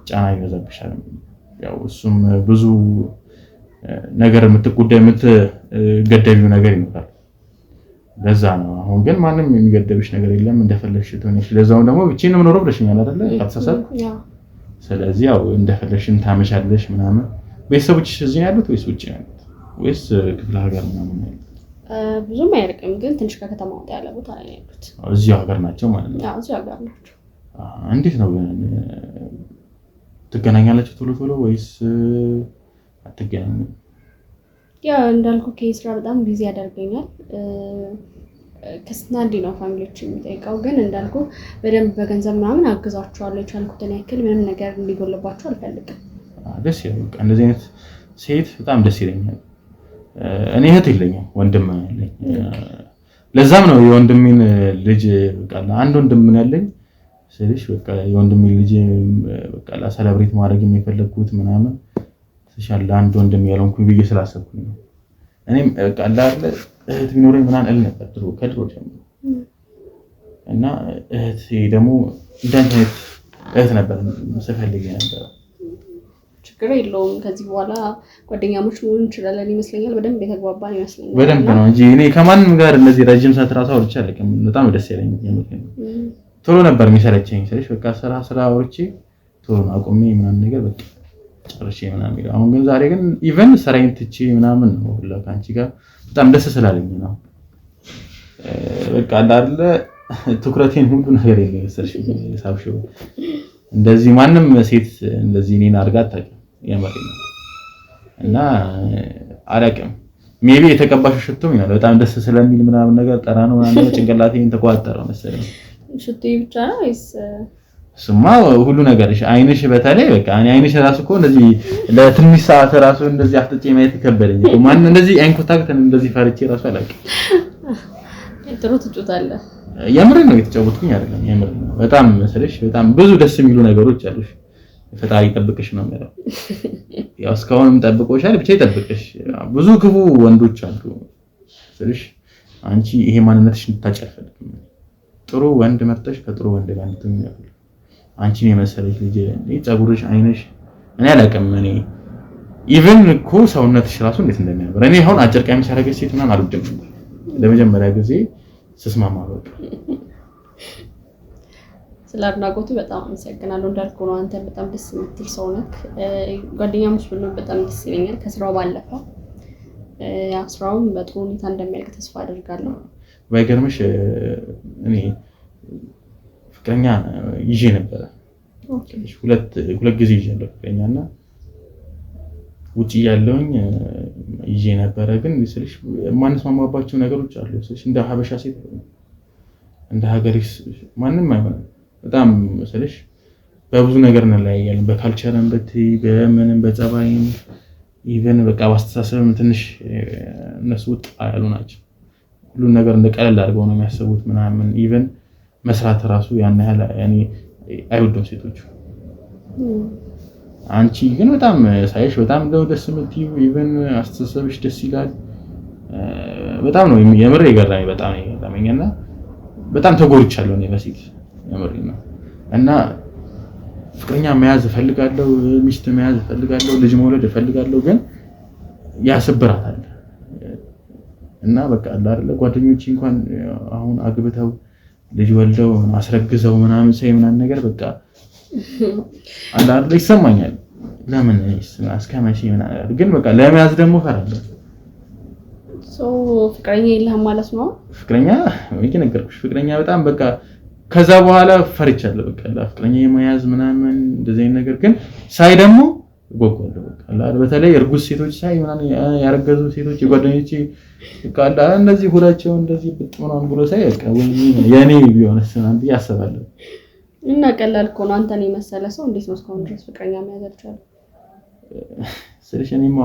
ጫና ይበዛብሻል። ያው እሱም ብዙ ነገር የምትገደቢው ነገር ይኖራል። ለዛ ነው አሁን ግን ማንም የሚገደብሽ ነገር የለም እንደፈለግሽ ትሆንሽ። ለዛውም ደግሞ ብቻዬን ነው የምኖረው ብለሽኛል አይደለ? ከተሳሳትኩ ስለዚህ ያው እንደፈለግሽን ታመሻለሽ ምናምን። ቤተሰቦችሽ እዚህ ነው ያሉት ወይስ ውጭ ነው ያሉት ወይስ ክፍለ ሀገር ምናምን ነው ያሉት? ብዙም አይርቅም ግን ትንሽ ከከተማ ወጣ ያለ ቦታ ላይ ነው ያሉት። እዚሁ ሀገር ናቸው ማለት ነው? አዎ እዚሁ ሀገር ናቸው። እንዴት ነው ትገናኛላችሁ ቶሎ ወይስ አትገናኙም? ያው እንዳልኩ ከስራ በጣም ቢዚ ያደርገኛል። ከስንት አንዴ ነው ፋሚሊዎች የሚጠይቀው ግን እንዳልኩ በደንብ በገንዘብ ምናምን አግዛቸዋለሁ የቻልኩትን ያክል ምንም ነገር እንዲጎልባቸው አልፈልግም። ደስ ይላል። በቃ እንደዚህ አይነት ሴት በጣም ደስ ይለኛል። እኔ እህት የለኝም ወንድም አለኝ። ለዛም ነው የወንድሜን ልጅ በቃ አንድ ወንድም ምን ያለኝ ስለሽ በቃ የወንድሜን ልጅ በቃ ለሰለብሬት ማድረግ የሚፈልኩት ምናምን ተሻለ አንድ ወንድም ያለንኩኝ ብዬ ስላሰብኩኝ ነው። እኔም በቃ አይደለ እህት ቢኖረኝ ምናምን እል ነበር ከድሮ ጀምሮ እና እህት ደግሞ እንዳንተ እህት ነበር ስፈልግ ነበር። ችግር የለውም። ከዚህ በኋላ ጓደኛሞች መሆን እንችላለን ይመስለኛል። በደንብ የተግባባን ይመስለኛል። በደንብ ነው እንጂ እኔ ከማንም ጋር እንደዚህ ረጅም ሰዓት ራሱ አውርቼ አላውቅም። በጣም ደስ ይለኛል። ቶሎ ነበር የሚሰለቸኝ ስለሽ በቃ ስራ አውርቼ ቶሎ አቁሜ ምናምን ነገር በቃ ጨርሼ ምናምን ይላል። አሁን ግን ዛሬ ግን ኢቨን ስራዬን ትቼ ምናምን ነው ሁላ ካንቺ ጋር በጣም ደስ ስላለኝ ነው። በቃ አይደለ ትኩረቴን ሁሉ ነገር የለኝም ሳብሽው እንደዚህ ማንም ሴት እንደዚህ እኔን አድርጋ አታውቅም። የምሬ ነው እና አላውቅም ሜቢ የተቀባሽው ሽቶ ይላል በጣም ደስ ስለሚል ምናምን ነገር ጠራ ነው ምናምን ጭንቅላቴን ተቋጠረው መሰለኝ። ሽቶ ብቻ ነው ወይስ ስማ ሁሉ ነገርሽ አይንሽ በተለይ በቃ እኔ አይንሽ ራሱ እኮ እንደዚህ ለትንሽ ሰዓት ራሱ እንደዚህ አፍጥጬ ማየት ከበደኝ እኮ ማን እንደዚህ አይን ኮንታክት እንደዚህ ፈርቼ ራሱ አላውቅም። ጥሩ ትጫወታለህ። የምሬን ነው የተጫወትኩኝ አይደለም የምሬን ነው። በጣም መሰለሽ በጣም ብዙ ደስ የሚሉ ነገሮች አሉሽ። ፈጣሪ ይጠብቅሽ ነው ማለት ያው እስካሁንም ጠብቆሻል ብቻ ይጠብቅሽ። ብዙ ክፉ ወንዶች አሉ ስለሽ አንቺ ይሄ ማንነትሽ እንድታጨፈልክ ጥሩ ወንድ መርጠሽ ከጥሩ ወንድ ጋር እንድትሆኚ አንቺን የመሰለሽ ልጅ ፀጉርሽ አይንሽ እኔ አላውቅም። እኔ ኢቭን እኮ ሰውነትሽ ራሱ እንዴት እንደሚያምር እኔ አሁን አጭር ቀሚስ ያደረገች ሴት ምናምን አልወድም። ለመጀመሪያ ጊዜ ስስማማ በቃ ስለ አድናቆቱ በጣም አመሰግናለሁ። እንዳልኩህ ነው አንተ በጣም ደስ የምትል ሰው ነህ። ጓደኛሞች ብሎ በጣም ደስ ይለኛል ከስራው ባለፈ ያው ስራውም በጥሩ ሁኔታ እንደሚያልቅ ተስፋ አደርጋለሁ። ባይገርምሽ እኔ ፍቅረኛ ይዤ ነበር ሁለት ጊዜ ይዤ ነበር ፍቅረኛና ውጪ ያለውኝ ይዤ ነበር። ግን ስልሽ ማንስማማባቸው ነገሮች አሉ ስልሽ እንደ ሀበሻ ሴት እንደ ሀገሪስ ማንንም አይሆንም። በጣም ስልሽ በብዙ ነገር እንለያያለን በካልቸርም በምንም በጸባይም ኢቨን በቃ ባስተሳሰብም ትንሽ እነሱ ወጣ ያሉ ናቸው። ሁሉ ነገር እንደቀለል አድርገው ነው የሚያስቡት ምናምን ኢቨን መስራት ራሱ ያን ያህል ያኔ አይወዱም ሴቶች። አንቺ ግን በጣም ሳይሽ በጣም ደስ የምትይው ኢቨን አስተሳሰብሽ ደስ ይላል። በጣም ነው የምር የገረመኝ በጣም ነው የገረመኝና በጣም ተጎድቻለሁ እኔ በሴት የምር ነው። እና ፍቅረኛ መያዝ እፈልጋለሁ ሚስት መያዝ እፈልጋለሁ ልጅ መውለድ እፈልጋለሁ ግን ያስብራታል። እና በቃ አይደለ ጓደኞቼ እንኳን አሁን አግብተው ልጅ ወልደው አስረግዘው ምናምን ምናምን ነገር በቃ አይደለ ይሰማኛል። ለምን እስከመቼ ምናምን ግን በቃ ለመያዝ ደግሞ ፈራለሁ። ፍቅረኛ የለህም ማለት ነው? ፍቅረኛ ወይ ነገርኩሽ ፍቅረኛ በጣም በቃ ከዛ በኋላ ፈርቻለሁ። በቃ ፍቅረኛ የመያዝ ምናምን እንደዚህ ነገር ግን ሳይ ደግሞ ጎጎለ በቃ በተለይ እርጉዝ ሴቶች ሳይ ምናምን ያረገዙ ሴቶች የጓደኞቼ በቃ እንደዚህ ሁላቸው እንደዚህ ብጥምናም ብሎ ሳይ በቃ ወይ የኔ ቢሆንስ ምናምን ያስባለሁ። እና ቀላል እኮ ነው አንተን የመሰለ ሰው እንዴት ነው እስካሁን ድረስ ፍቅረኛ መያዝ አልቻለም? ስለሽ እኔም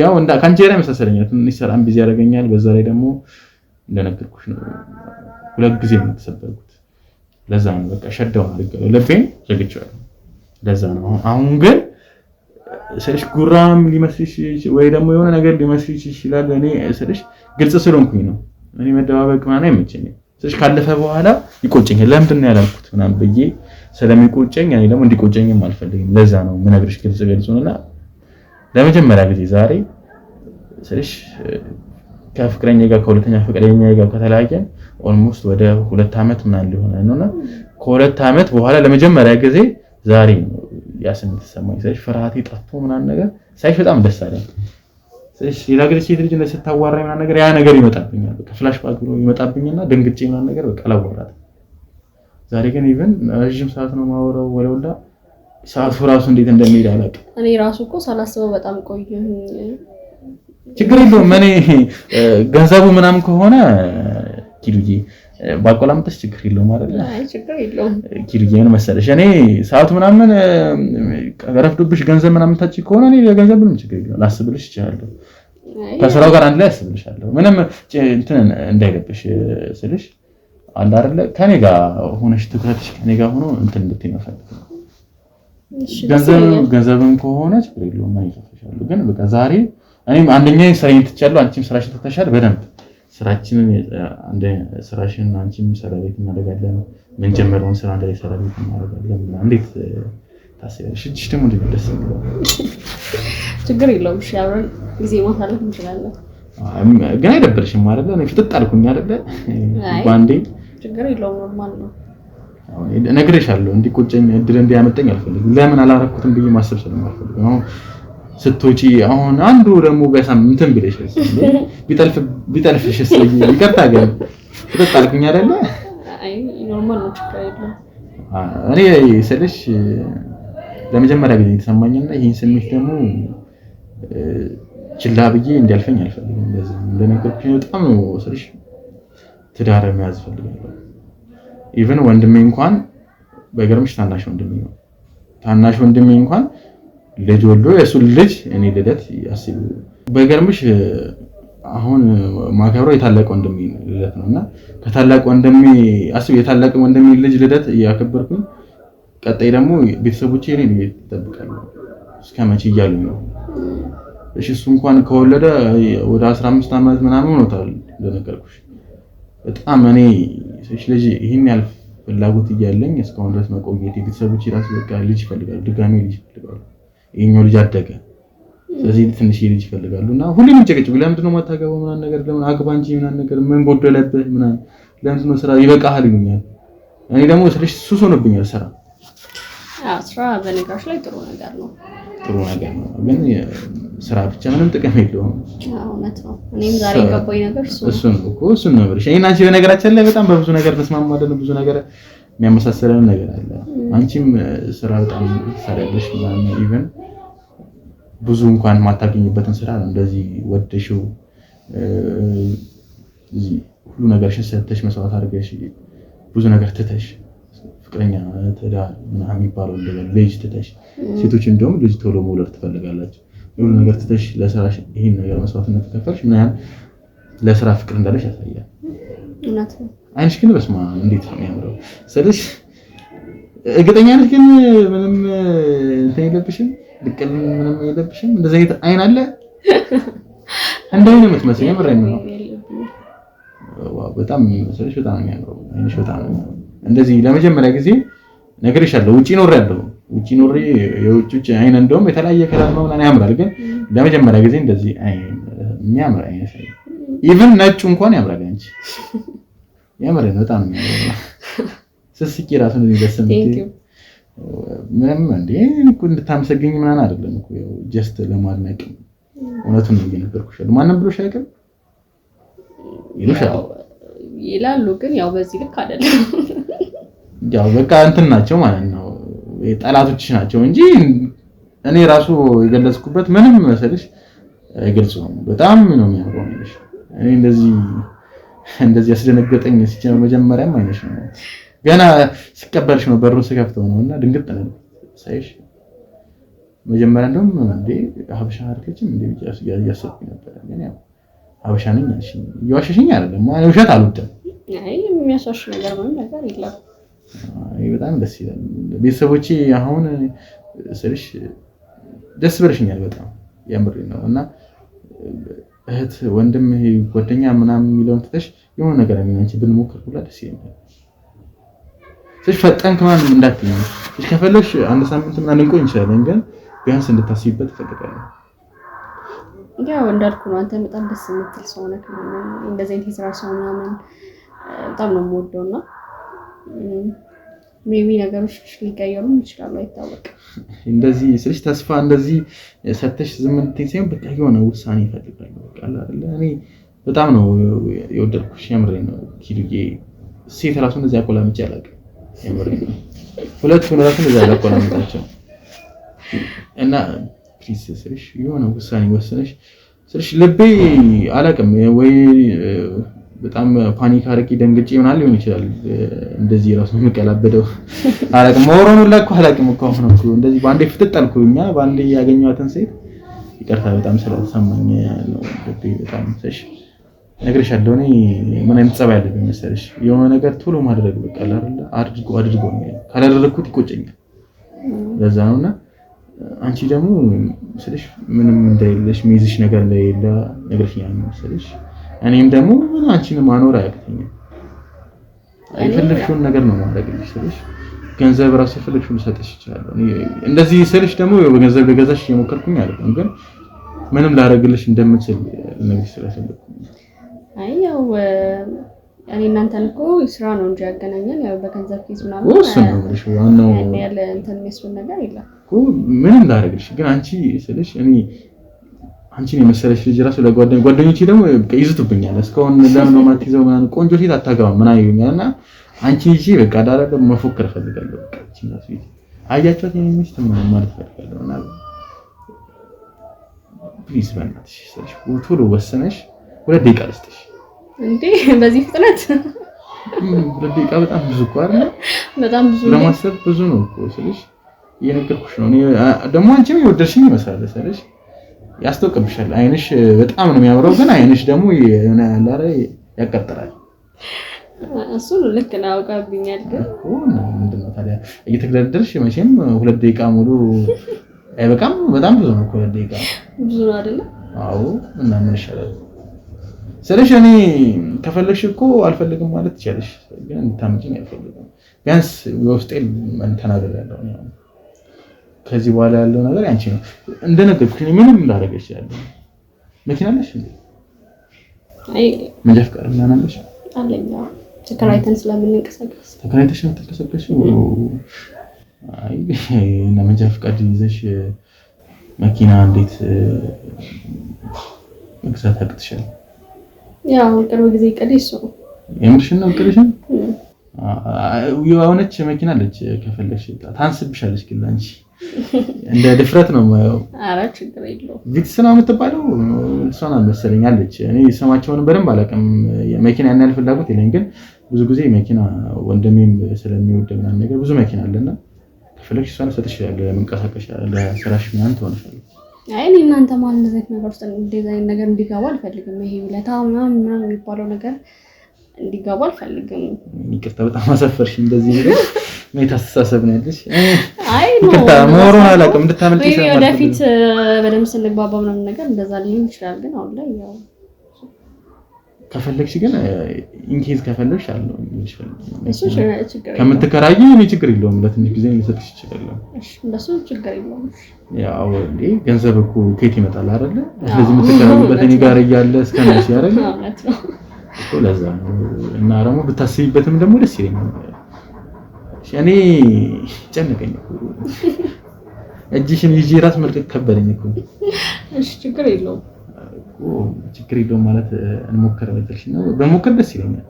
ያው እንዳ ካንቺ ላይ መሰለኝ ትንሽ ሰላም ቢዚ ያደርገኛል። በዛ ላይ ደግሞ እንደነገርኩሽ ነው ሁለት ጊዜ ነው ተሰበርኩት። ለዛ ነው በቃ ሸዳው አድርገው ለቤን ዘግቼዋለሁ። ለዛ ነው አሁን ግን ስለሽ ጉራም ሊመስልሽ ወይ ደግሞ የሆነ ነገር ሊመስልሽ ይችላል። እኔ ስለሽ ግልጽ ስለሆንኩኝ ነው እኔ መደባበቅ ማለት አይመቸኝም። ስለሽ ካለፈ በኋላ ይቆጨኛል። ለምንድን ነው ያላልኩት ምናምን ብዬ ስለሚቆጨኝ እኔ ደግሞ እንዲቆጨኝም አልፈልግም። ለዛ ነው ምነግርሽ ግልጽ ነውና ለመጀመሪያ ጊዜ ዛሬ ስለሽ ከፍቅረኛ ጋር ከሁለተኛ ፍቅረኛ ጋር ከተለያየን ኦልሞስት ወደ 2 አመት ምናምን ሊሆን ነውና ከ2 አመት በኋላ ለመጀመሪያ ጊዜ ዛሬ ያስንት ተሰማኝ። ስለሽ ፍርሃቴ ጠፍቶ ምናምን ነገር ሳይሽ በጣም ደስ አለኝ። ስለሽ ሌላ ሴት ልጅ ስታዋራኝ ምናምን ነገር ያ ነገር ይመጣብኛል። በቃ ፍላሽ ባክ ብሎ ይመጣብኝና ደንግጬ ምናምን ነገር በቃ አላወራትም። ዛሬ ግን ኢቭን ረጅም ሰዓት ነው ማወራው ወለውላ ሰዓቱ ራሱ እንዴት እንደሚሄድ አላውቅም። እኔ ራሱ እኮ ሳላስበው በጣም ቆየኝ። ችግር የለውም እኔ ገንዘቡ ምናምን ከሆነ ኪዱጂ ባቆላምጥሽ ችግር የለውም አይደል? አይ ችግር የለውም ኪዱጂ ምን መሰለሽ እኔ ሰዓቱ ምናምን ረፍዶብሽ ገንዘብ ምናምን ታጭ ከሆነ እኔ ለገንዘብ ምንም ችግር የለውም ላስብልሽ እችላለሁ። ከስራው ጋር አንድ ላይ አስብልሻለሁ። ምንም እንትን እንዳይለብሽ ስልሽ አለ አይደለ ከኔ ጋር ሆነሽ ትኩረትሽ ከኔ ጋር ሆኖ እንትን እንድትይ ነው ፈልገው። ገንዘብም ከሆነ ችግር የለውም አይከፍልሻለሁ። ግን በቃ ዛሬ እኔም አንደኛዬ ስራዬን ትቻለሁ አንቺም ስራሽን ትተሻል። በደንብ ስራችንን አንደ ስራሽን አንቺም ሰራ ቤት እናደርጋለን። ምን ጀመረውን ስራ አንደ ሰራ ቤት እናደርጋለን። እንዴት ታስቢያለሽ? እሺ ደግሞ እንዴት ደስ ይላል። ችግር የለውም እሺ አብረን ጊዜ ማሳለፍ እንችላለን። ግን አይደብርሽም አይደለ? እኔ ፍጥጥ አልኩኝ አይደለ? ባንዴ ችግር የለውም ኖርማል ነው። ነግሬሻለሁ እንዲቆጨኝ እድል እንዲያመጣኝ አልፈልግም። ለምን አላረኩትም ብዬ ማሰብ ስለማልፈልግ ነው። ስትወጪ አሁን አንዱ ደግሞ በሳምንትም ብለሽ ቢጠልፍሽ ይቅርታ ግን ተጣልኩኝ አይደለ? አይ ኖርማል ነው ችግር የለውም። እኔ ስልሽ ለመጀመሪያ ጊዜ የተሰማኝና ይሄን ስሜት ደግሞ ችላ ብዬ እንዲያልፈኝ አልፈልግም። እንደዚህ እንደነገርኩሽ በጣም ነው ስልሽ ትዳር መያዝ ፈልጋለሁ። ኢቭን ወንድሜ እንኳን በገርምሽ ታናሽ ወንድሜ እንኳን ልጅ ወልዶ የሱ ልጅ እኔ ልደት ያስቡ። በገርምሽ አሁን ማከብረው የታላቅ ወንድሜ ልደት ነውና ከታላቅ ወንድሜ አስብ የታላቅ ወንድሜ ልጅ ልደት ያከበርኩኝ። ቀጣይ ደግሞ ቤተሰቦቼ እኔን ይጠብቃሉ እስከመቼ እያሉ ነው። እሺ እሱ እንኳን ከወለደ ወደ 15 ዓመት ምናምን ሆኖታል እንደነገርኩሽ። በጣም እኔ ልጅ ይሄን ያህል ፍላጎት እያለኝ እስካሁን ድረስ መቆየት ቤተሰቦቼ ራሱ በቃ ልጅ ይፈልጋሉ፣ ድጋሜ ልጅ ይፈልጋሉ። ይሄኛው ልጅ አደገ፣ ስለዚህ ትንሽ ልጅ ይፈልጋሉና ሁሌም ጨቀጭቁ። ለምንድን ነው የማታገባው ምናምን ነገር ለምን አግባ እንጂ ምናምን ነገር ምን ጎደለብህ ምናምን ለምንድን ነው ስራ ይበቃሃል ይሉኛል። እኔ ደግሞ ሱስ ሆኖብኛል ስራ። ስራ በነገራችን ላይ ጥሩ ነገር ነው፣ ግን ስራ ብቻ ምንም ጥቅም የለውም። እውነት ነው። እኔም ዛሬ የገባኝ ነገር እሱ ነው። እኔና አንቺ በነገራችን ላይ በጣም በብዙ ነገር ተስማማለን። ብዙ ነገር የሚያመሳሰለን ነገር አለ። አንቺም ስራ በጣም ትሰሪያለሽ ምናምን ኢቭን ብዙ እንኳን ማታገኝበትን ስራ ነው እንደዚህ ወደሽው ሁሉ ነገርሽን ሰጥተሽ መስዋዕት አድርገሽ ብዙ ነገር ትተሽ ፍቅረኛ ትዳር ምናምን የሚባለው ልጅ ትተሽ ሴቶች እንደውም ልጅ ቶሎ መውለድ ትፈልጋላችሁ። ሁሉ ነገር ትተሽ ለስራሽ ይሄን ነገር መስዋዕትነት ከፈልሽ ምን ያህል ለስራ ፍቅር እንዳለሽ ያሳያል። እውነት ነው። አይንሽ ግን በስማ እንዴት ነው የሚያምረው! ስለዚህ እርግጠኛ ነሽ ግን ምንም እንትን የለብሽም? ልቅል ምንም የለብሽም? እንደዚህ አይነት አይን አለ እንደው ነው የምትመስለው። የምሬን ነው። ዋው በጣም ስለሽ በጣም የሚያምረው አይንሽ በጣም ነው። እንደዚህ ለመጀመሪያ ጊዜ ነግሬሻለሁ። ውጪ ኖሬ የውጭ አይን እንደውም የተለያየ ከለር ነው እና ያምራል። ግን ለመጀመሪያ ጊዜ እንደዚህ አይን የሚያምር አይነት ኢቭን ነጩ እንኳን ያምራል። አንቺ ያምራል በጣም ነው የሚያምረው። ስስቂ ራሱ ነው ደስም ምንም እንዴ እንድታመሰግኝ ምናምን አይደለም እኮ ያው ጀስት ለማድነቅ እውነቱን ነው እየነገርኩሽ። ማንም ብሎሽ አይቀር ይላሉ፣ ግን ያው በዚህ ልክ አይደለም። ያው በቃ እንትን ናቸው ማለት ነው ጠላቶችሽ ናቸው እንጂ እኔ ራሱ የገለጽኩበት ምንም መሰለሽ ግልጽ ነው። በጣም ነው የሚያምረው ነሽ። እኔ እንደዚህ ያስደነገጠኝ ሲጀመር መጀመሪያም አይነሽ ነው ገና ሲቀበልሽ ነው በሩን ስከፍተው ነውና ድንግጥ ነው ሳይሽ። መጀመሪያ እንደውም እንዴ ሀበሻ አይደለችም እንዴ ብቻ ያሰብኩኝ ነበር። ግን ያው ሀበሻ ነኝ አልሽ። ይዋሽሽኝ አይደለም ማለት ውሸት አልወደም። አይ የሚያሳሽ ነገር ምንም ነገር የለም። አይ በጣም ደስ ይላል። ቤተሰቦቼ አሁን ስልሽ ደስ ብለሽኛል በጣም ያምር ነው። እና እህት ወንድም ጓደኛ ምናምን የሚለውን ትተሽ የሆነ ነገር አንቺ ብንሞክር ሁላ ደስ ይለኛል። ስለዚህ ፈጠንክ ምናምን እንዳትኝ። እሺ ከፈለሽ አንድ ሳምንት ምናምን እንቆይ እንችላለን፣ ግን ቢያንስ እንድታስቢበት እፈልጋለሁ። ያው እንዳልኩ ነው። አንተ በጣም ደስ የምትል ሰው ነህ። እንደዚህ አይነት የስራ ሰው ምናምን በጣም ነው የምወደውና ሜቢ ነገሮች ሊቀየሩ ይችላሉ፣ አይታወቅም። እንደዚህ ስለሽ ተስፋ እንደዚህ ሰተሽ ዝም እንትን ሳይሆን በቃ የሆነ ውሳኔ እፈልጋለሁ። በቃ አይደለ እኔ በጣም ነው የወደድኩሽ። የምሬን ነው ኪዱዬ። ሴት ራሱ እንደዚህ አቆላምጬ አላውቅም። የምሬን ነው ሁለቱን ራሱ እንደዚህ አቆላምጣቸው እና ፕሊዝ ስለሽ የሆነ ውሳኔ ወሰነሽ ስለሽ ልቤ አላውቅም ወይ በጣም ፓኒክ አርቂ ደንግጬ ምናምን ሊሆን ይችላል። እንደዚህ ራሱ የምቀላበደው አላውቅም። ሞሮኑ ለኮ አላውቅም እኮ አሁን እኮ እንደዚህ ባንዴ ፍጥጣልኩኛ ባንዴ ያገኘኋትን ሴት ይቅርታ በጣም ስለተሰማኝ ነው። ልቤ በጣም ሰሽ ነግሬሻለሁ። እኔ ምን አይነት ጸባይ አለብኝ መሰለሽ? የሆነ ነገር ቶሎ ማድረግ በቃ አይደል አድርጎ ካላደረኩት ይቆጨኛል። ለዛ ነውና አንቺ ደግሞ ስለሽ ምንም እንደሌለሽ ሚይዝሽ ነገር እንደሌለ ነግሬሽኛል መሰለሽ። እኔም ደግሞ አንቺን ማኖር አያቅተኝም። አይፈልግሽውን ነገር ነው ማድረግልሽ ስለሽ ገንዘብ ራስ የፈለግሽውን ሰጥሽ ይችላል። እንደዚህ ስለሽ ደግሞ በገንዘብ ለገዛሽ የሞከርኩኝ አይደለም፣ ግን ምንም ላደርግልሽ እንደምትችል ነገር ስለፈለኩ። አይ ያው እኔ እናንተን እኮ ስራ ነው እንጂ ያገናኘን ያው በገንዘብ ፊዝ ምናምን እሱ ነው ልሽ ዋናው ያለ እንትን የሚያስብል ነገር የለም እኮ ምንም ላደርግልሽ። ግን አንቺ ስለሽ እኔ አንቺን የመሰለሽ ልጅ ራሱ ለጓደኞቼ ደግሞ ይዝቱብኛል። እስካሁን ለምን ነው ማትይዘው ምናምን ቆንጆ ሴት አታገባም ምናምን ይሉኛልና አንቺ እሺ በቃ ዳራለ መፎከር ፈልጋለሁ። በቃ እቺ ነው ሴት አያቻት የኔ ሚስት ምናምን ማለት ፈልጋለሁና ፕሊዝ በእናትሽ ስለሽ ቶሎ ወሰነሽ 2 ደቂቃ ልስጥሽ። እንዴ በዚህ ፍጥነት ሁለት ደቂቃ በጣም ብዙ እኮ አይደል? በጣም ብዙ ለማሰብ ብዙ ነው እኮ ስልሽ እየነገርኩሽ ነው። እኔ ደግሞ አንቺም የወደድሽኝ ይመስላል ስልሽ ያስተውቅብሻል። አይንሽ በጣም ነው የሚያምረው፣ ግን አይንሽ ደግሞ የሆነ ያላረ ያቀጥራል። እሱ ልክ ነው አውቃብኛል። ግን እኮ ምንድነው ታዲያ እየተገለደልሽ መቼም 2 ደቂቃ ሙሉ አይበቃም። በጣም ብዙ ነው እኮ 2 ደቂቃ ብዙ ነው አይደለ? አዎ። እና ምን ይሻላል ስለሽ እኔ ከፈለግሽ እኮ አልፈልግም ማለት ትችያለሽ፣ ግን እንድታመጪኝ አልፈልግም። ቢያንስ በውስጤን ተናግሬያለሁ። ከዚህ በኋላ ያለው ነገር ያንቺ ነው። እንደነገርኩሽ ምንም እንዳደረገሽ ያለ መኪና አለሽ እንዴ? አይ መንጃ ፈቃድ ምናምን አለሽ? አለኝ። ተከራይተን ስለምንንቀሳቀስ። ተከራይተሽ ነው የምትንቀሳቀሽው? አይ እና መንጃ ፈቃድ ይዘሽ መኪና እንዴት መግዛት አቅትሻል? ያው ቅርብ ጊዜ ቀደሽ ነው። የምርሽን ነው ቀደሽን? የሆነች መኪና አለች ከፈለግሽ ታንስብሻለች፣ ግን አንቺ እንደ ድፍረት ነው የማየው። ኧረ ችግር የለውም። ቪትስ ነው የምትባለው እሷን አልመሰለኝ አለች። እኔ ስማቸውን በደንብ አላውቅም። መኪና ያን ያህል ፍላጎት የለኝም፣ ግን ብዙ ጊዜ መኪና ወንድሜም ስለሚወድ ምናምን ነገር ብዙ መኪና አለና ከፈለግሽ እሷን ሰጥሻለሁ ለመንቀሳቀሻ ለስራሽ ምናምን ትሆንሻለች። አይ እኔ እናንተ ማለት እንደዚህ ነገር ውስጥ ዲዛይን ነገር እንዲገባ አልፈልግም። ይሄ ውለታ ምናምን የሚባለው ነገር እንዲገባ አልፈልግም። ይቅርታ በጣም አሰፈርሽ። እንደዚህ ነገር ምን ታስተሳሰብ ነው ያለሽ? አይ ነው ይቅርታ ሞሮን አላውቅም እንድታመልጪ ይችላል። ወደፊት በደምብ ስንግባባ ምናምን ነገር እንደዛ ሊሆን ይችላል። ግን አሁን ላይ ያው ከፈለግሽ ግን ኢንኬዝ ከፈለግሽ አለው እሱ ችግር ከምትከራይ እኔ ችግር የለውም። ለትንሽ ጊዜ ልሰጥሽ ይችላል። እሺ እንደሱ ችግር የለውም። ያው እንዴ ገንዘብ እኮ ከየት ይመጣል አይደለ? ስለዚህ የምትከራይበት እኔ ጋር እያለ እስከነሽ ያረጋ እኮ ለዛ ነው። እና ደግሞ ብታስቢበትም ደግሞ ደስ ይለኛል። እኔ ጨነቀኝ እኮ እጅሽን ይዤ ራስ መልቀቅ ከበደኝ እኮ። እሺ ችግር የለውም እኮ ችግር የለውም ማለት እንሞክር ብትልሽ ነው። በሞክር ደስ ይለኛል።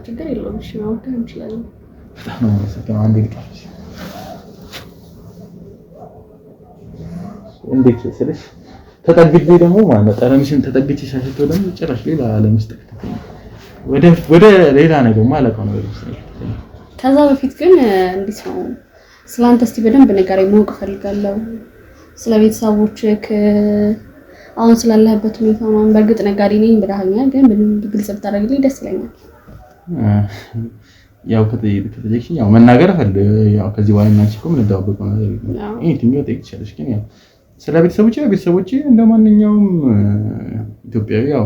ችግር የለውም። እሺ ማውጣት እንችላለን። በጣም ነው የምሰጠው። አንዴ ልጣፍሽ እንዴት ስልሽ ተጠግቼ ደግሞ ማለት ጠረንሽን ተጠግቼ ሳሽቶ ደግሞ ጭራሽ ሌላ ዓለም ውስጥ ወደ ሌላ ነገር ማለት ነው። ከዛ በፊት ግን እንዴት ነው ስላንተ እስቲ በደንብ ንገረኝ፣ ማወቅ እፈልጋለሁ። ስለ ቤተሰቦችህ አሁን ስላለህበት ሁኔታ ነው። በእርግጥ ነጋዴ ነኝ ብለኸኛል፣ ግን ምንም ግልጽ ብታደርግልኝ ደስ ይለኛል። ያው ከተጠየቅሽኝ ያው መናገር ያው ከዚህ በኋላ እናንቺ እኮ ምን እንደው ነገር ይሄ ትንሽ ጠይቅሻለሽ። ግን ያው ስለ ቤተሰቦቼ እንደማንኛውም ኢትዮጵያዊ ያው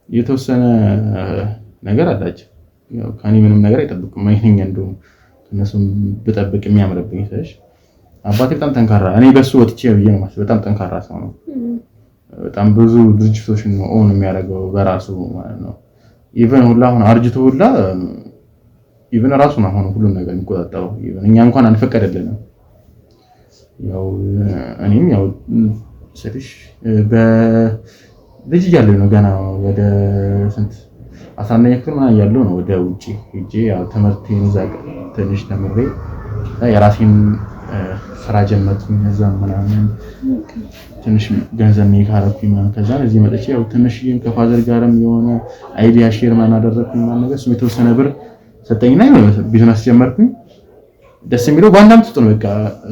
የተወሰነ ነገር አላቸው። ያው ከኔ ምንም ነገር አይጠብቁም። አይነኛ እንደው እነሱም ብጠብቅ የሚያምርብኝ ሰሽ አባቴ በጣም ጠንካራ፣ እኔ በሱ ወጥቼ ብዬ ነው ማለት በጣም ጠንካራ ሰው ነው። በጣም ብዙ ድርጅቶችን ነው ኦን የሚያደርገው በራሱ ማለት ነው። ኢቨን ሁላ አሁን አርጅቶ ሁላ ኢቨን ራሱ ነው አሁን ሁሉን ነገር የሚቆጣጠረው። ኢቨን እኛ እንኳን አንፈቀደልንም። ያው እኔም ያው ስልሽ በልጅ እያለሁ ነው ገና ወደ ስንት 11ኛ ክፍል ምናምን እያለሁ ነው ወደ ውጪ ሄጄ ያው ትምህርቴን እዛ ትንሽ ተምሬ የራሴን ስራ ጀመርኩኝ። እዛም ምናምን ትንሽ ገንዘብ ካረኩኝ ምናምን ከዛ እዚህ መጥቼ ያው ትንሽዬም ከፋዘር ጋርም የሆነ አይዲያ ሼር ምናምን አደረኩኝ ማለት ነገር እሱም የተወሰነ ብር ሰጠኝና ቢዝነስ ጀመርኩኝ። ደስ የሚለው በአንድ አመት ውስጥ ነው በቃ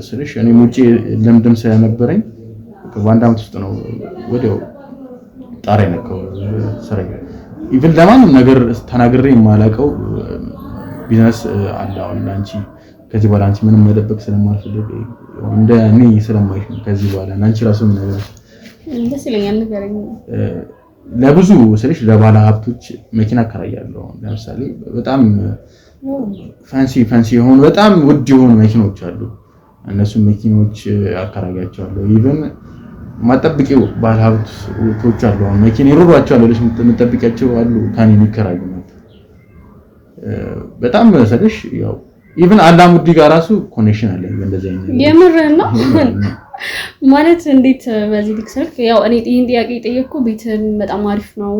ስልሽ እኔም ውጪ ልምድም ስለነበረኝ በአንድ አመት ውስጥ ነው ወዲያው ጣሪያ ነካው ስራ። ኢቭን ለማንም ነገር ተናግሬ የማላውቀው ቢዝነስ አለ። አሁን አንቺ ከዚህ በኋላ አንቺ ምንም መደበቅ ስለማልፈልግ እንደ እኔ ስለማይሽ ከዚህ በኋላ አንቺ ራሱ ምን ነገር ደስ ይለኛል ንገረኝ። ለብዙ ስልሽ ለባለ ሀብቶች መኪና አከራያለሁ። ለምሳሌ በጣም ፋንሲ የሆኑ በጣም ውድ የሆኑ መኪኖች አሉ። እነሱ መኪኖች አከራያቸዋለሁ። ኢቭን ማጠብቂው ባለ ሀብቶች አሉ። መኪና ይሮሯቸዋል ለሽ የምትጠብቂያቸው አሉ ካኒ የሚከራዩ ማለት በጣም ስልሽ ያው ኢቭን አላሙዲ ጋር ራሱ ኮኔክሽን አለ። እንደዚህ አይነት የምር ነው ማለት እንዴት በዚህ ልክሰልክ? ያው እኔ ይሄን ጥያቄ ጠየቅኩ። ቤትህን በጣም አሪፍ ነው፣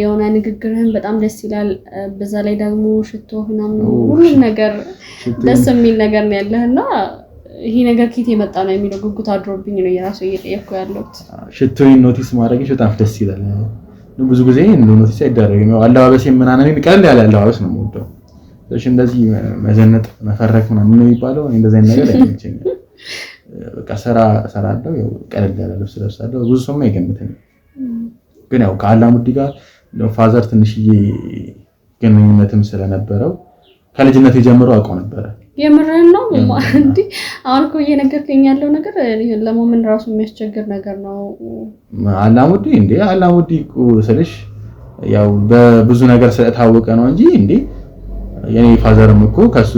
የሆነ ንግግርህን በጣም ደስ ይላል። በዛ ላይ ደግሞ ሽቶ ምናምን ሁሉ ነገር ደስ የሚል ነገር ነው ያለህና ይሄ ነገር ከየት የመጣ ነው የሚለው ጉጉት አድሮብኝ ነው የራሱ እየጠየቅኩ ያለሁት። ሽቶዬን ኖቲስ ማድረግሽ በጣም ደስ ይላል። ብዙ ጊዜ ኖቲስ አይደረግም። ያው አለባበሴ ምናምን ቀለል ያለ አለባበስ ነው የምወደው። እሺ እንደዚህ መዘነጥ መፈረክ ምናምን ነው የሚባለው። እንደዚህ አይነት ነገር አይመቸኝም። በቃ ሰራለሁ፣ ያው ቀለል ያለ ልብስ ለብሳለሁ። ብዙ ሰው አይገምተኝም። ግን ያው ከአላሙዲ ጋር ፋዘር ትንሽዬ ግንኙነትም ስለነበረው ከልጅነት ጀምሮ አውቀው ነበረ። የምርህን ነው እንዴ? አሁን እኮ እየነገርከኝ ያለው ነገር ለማመን ራሱ የሚያስቸግር ነገር ነው። አላሙዲ እኮ ስልሽ ያው በብዙ ነገር ስለታወቀ ነው እንጂ እንዴ የኔ ፋዘርም እኮ ከሱ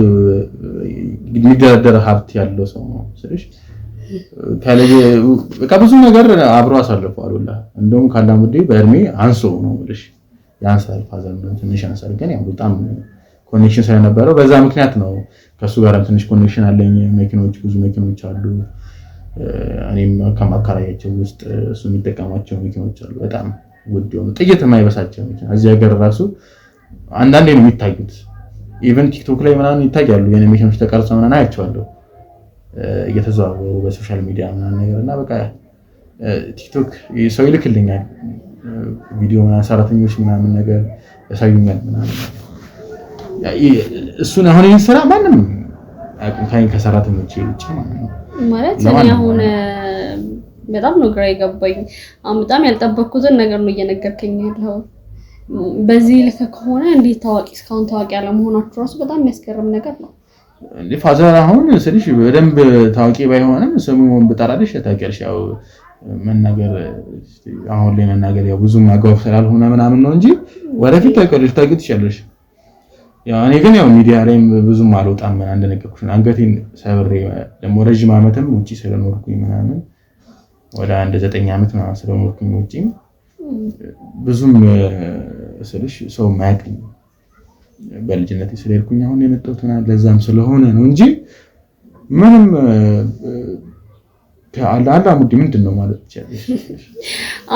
የሚደረደር ሀብት ያለው ሰው ነው ስልሽ ከብዙ ነገር አብሮ አሳልፈዋል። እንደውም ከአላሙዲ በእድሜ አንሶ ነው ልሽ ያንሳል። ፋዘር ነው ትንሽ ያንሳል። ግን ያው በጣም ኮኔክሽን ስለነበረው በዛ ምክንያት ነው ከሱ ጋር ትንሽ ኮኔክሽን አለኝ። ብዙ መኪኖች አሉ። እኔም ከማከራያቸው ውስጥ እሱ የሚጠቀማቸው መኪኖች አሉ። በጣም ውድ የሆኑ ጥይት የማይበሳቸው መኪና እዚህ ሀገር ራሱ አንዳንዴ ነው የሚታዩት። ኢቨን ቲክቶክ ላይ ምናምን ይታያሉ። የኔ መኪኖች ተቀርጸው ምናምን አያቸዋለሁ እየተዘዋወሩ በሶሻል ሚዲያ ምናምን ነገርና በቃ ቲክቶክ ሰው ይልክልኛል ቪዲዮ ምናምን ሰራተኞች ምናምን ነገር ያሳዩኛል ምናምን። እሱን አሁን ይሄን ስራ ማንም አቁንታኝ ከሰራተኞች ውጪ ማለት እኔ አሁን በጣም ነው ግራ የገባኝ። በጣም ያልጠበቅኩትን ነገር ነው እየነገርከኝ ያለው። በዚህ ልክ ከሆነ እንዴት እስካሁን ታዋቂ ያለመሆናችሁ ራሱ በጣም የሚያስገርም ነገር ነው። እንዴ ፋዘር አሁን ስልሽ በደንብ ታዋቂ ባይሆንም ስሙን ብጠራልሽ ታውቂያለሽ። ያው መናገር አሁን ላይ መናገር ያው ብዙም አጓጉ ስላልሆነ ምናምን ነው እንጂ ወደፊት ታውቂያለሽ ትችያለሽ። ያው እኔ ግን ያው ሚዲያ ላይ ብዙም አልወጣም። እንደነገርኩሽ አንገቴን ሰብሬ ደግሞ ረጅም ዓመትም ውጪ ስለኖርኩኝ ምናምን ወደ 9 ዓመት ምናምን ስለኖርኩኝ ውጪ ብዙም ስልሽ ሰው ማያውቅኝ በልጅነቴ ስለሄድኩኝ አሁን የመጣሁት ለዛም ስለሆነ ነው እንጂ ምንም አላሙዲ ምንድነው ማለት ይችላል።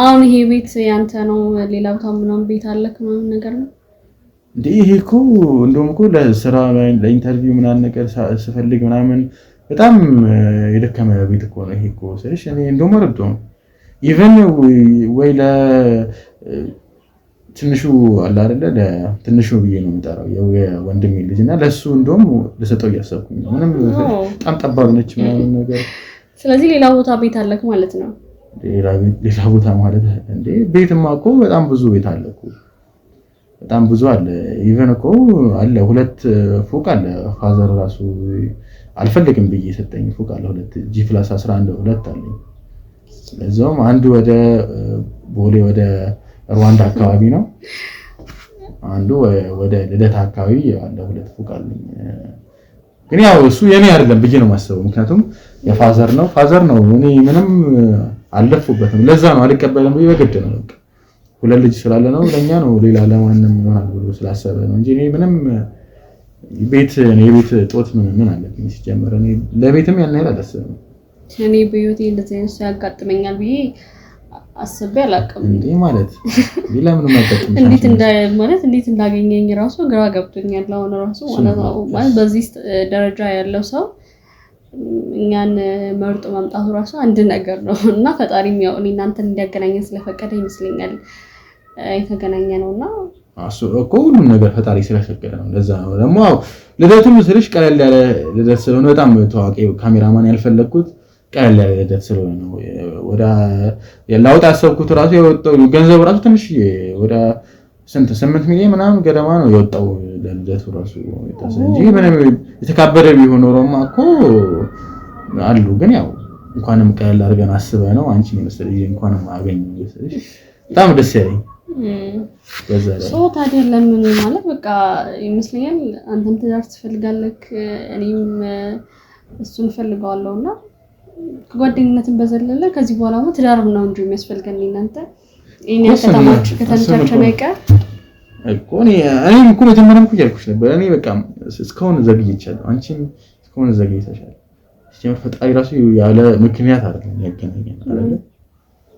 አሁን ይሄ ቤት ያንተ ነው? ሌላ ቦታ ምናምን ቤት አለክ ምናምን ነገር ነው እንዴ? ይሄ እኮ እንደውም እኮ ለስራ ለኢንተርቪው ምናምን ነገር ስፈልግ ምናምን በጣም የደከመ ቤት እኮ ነው ይሄ እኮ ስልሽ እኔ እንደውም ረድቶ ኢቨን ወይ ትንሹ አለ አይደለ ለትንሹ ብዬ ነው የምጠራው የወንድሜ ልጅ እና ለሱ እንደውም ልሰጠው እያሰብኩኝ ነው። ምንም በጣም ጠባብ ነች ምናምን ነገር። ስለዚህ ሌላ ቦታ ቤት አለክ ማለት ነው? ሌላ ቦታ ማለት እንዴ ቤትማ እኮ በጣም ብዙ ቤት አለ እኮ በጣም ብዙ አለ። ኢቨን እኮ አለ 2 ፎቅ አለ። ፋዘር ራሱ አልፈልግም ብዬ ሰጠኝ ፎቅ አለ 2 G+11 2 አለኝ። ለዛውም አንዱ ወደ ቦሌ ወደ ሩዋንዳ አካባቢ ነው። አንዱ ወደ ልደታ አካባቢ ያለ 2 ፎቅ አለኝ። ግን ያው እሱ የኔ አይደለም ብዬ ነው የማስበው። ምክንያቱም የፋዘር ነው ፋዘር ነው። እኔ ምንም አልለፉበትም። ለዛ ነው አልቀበልም ብዬ በግድ ነው በቃ 2 ልጅ ስላለ ነው ለኛ ነው ሌላ ለማንም ይሆናል ብሎ ስላሰበ ነው እንጂ እኔ ምንም የቤት ጦት ምን አለብኝ ሲጀመር። እኔ ለቤትም ያን ያህል አላስብም። እኔ በህይወቴ እንደዚህ አይነት ሰው ያጋጥመኛል ብዬ አስቤ አላውቅም። እንዴ ማለት ለምን ማጋጥም እንዴት እንዳገኘኝ ራሱ ግራ ገብቶኛል። አሁን ራሱ ማለት በዚህ ደረጃ ያለው ሰው እኛን መርጦ ማምጣቱ ራሱ አንድ ነገር ነው እና ፈጣሪም ያው እናንተን እንዲያገናኘን ስለፈቀደ ይመስለኛል የተገናኘ ነውና እኮ ሁሉም ነገር ፈጣሪ ስለፈቀደ ነው። ለዛ ነው ደግሞ ልደቱም ስልሽ ቀለል ያለ ልደት ስለሆነ በጣም ታዋቂ ካሜራማን ያልፈለኩት ቀለል ያለ ልደት ስለሆነ ነው። ወደ ያላውጣ ያሰብኩት ራሱ የወጣው ገንዘብ ራሱ ትንሽ ወደ 8 ሚሊዮን ምናምን ገደማ ነው የወጣው ለልደቱ ራሱ እንጂ ምንም የተካበደ ቢሆን ኖሮማ እኮ አሉ። ግን ያው እንኳንም ቀለል አድርገን አስበህ ነው አንቺን የመሰለኝ እንኳንም አገኘው ይመስልሽ በጣም ደስ ያለኝ ሰው ታዲያ ለምን ማለት በቃ ይመስለኛል አንተም ትዳር ትፈልጋለህ እኔም እሱን ፈልጋለሁና ከጓደኝነትን በዘለለ ከዚህ በኋላ ነው ትዳር ነው እንጂ የሚያስፈልገን እናንተ እኔ ከተመቻቸን አይቀር እኮ እኔም እኮ መጀመሪያም እኮ ያልኩሽ ነበር። እኔ በቃ እስካሁን ዘግይቻለሁ፣ አንቺም እስካሁን ዘግይተሻል። ሲጀምር ፈጣሪ ራሱ ያለ ምክንያት አይደለም ያገናኘን አይደል?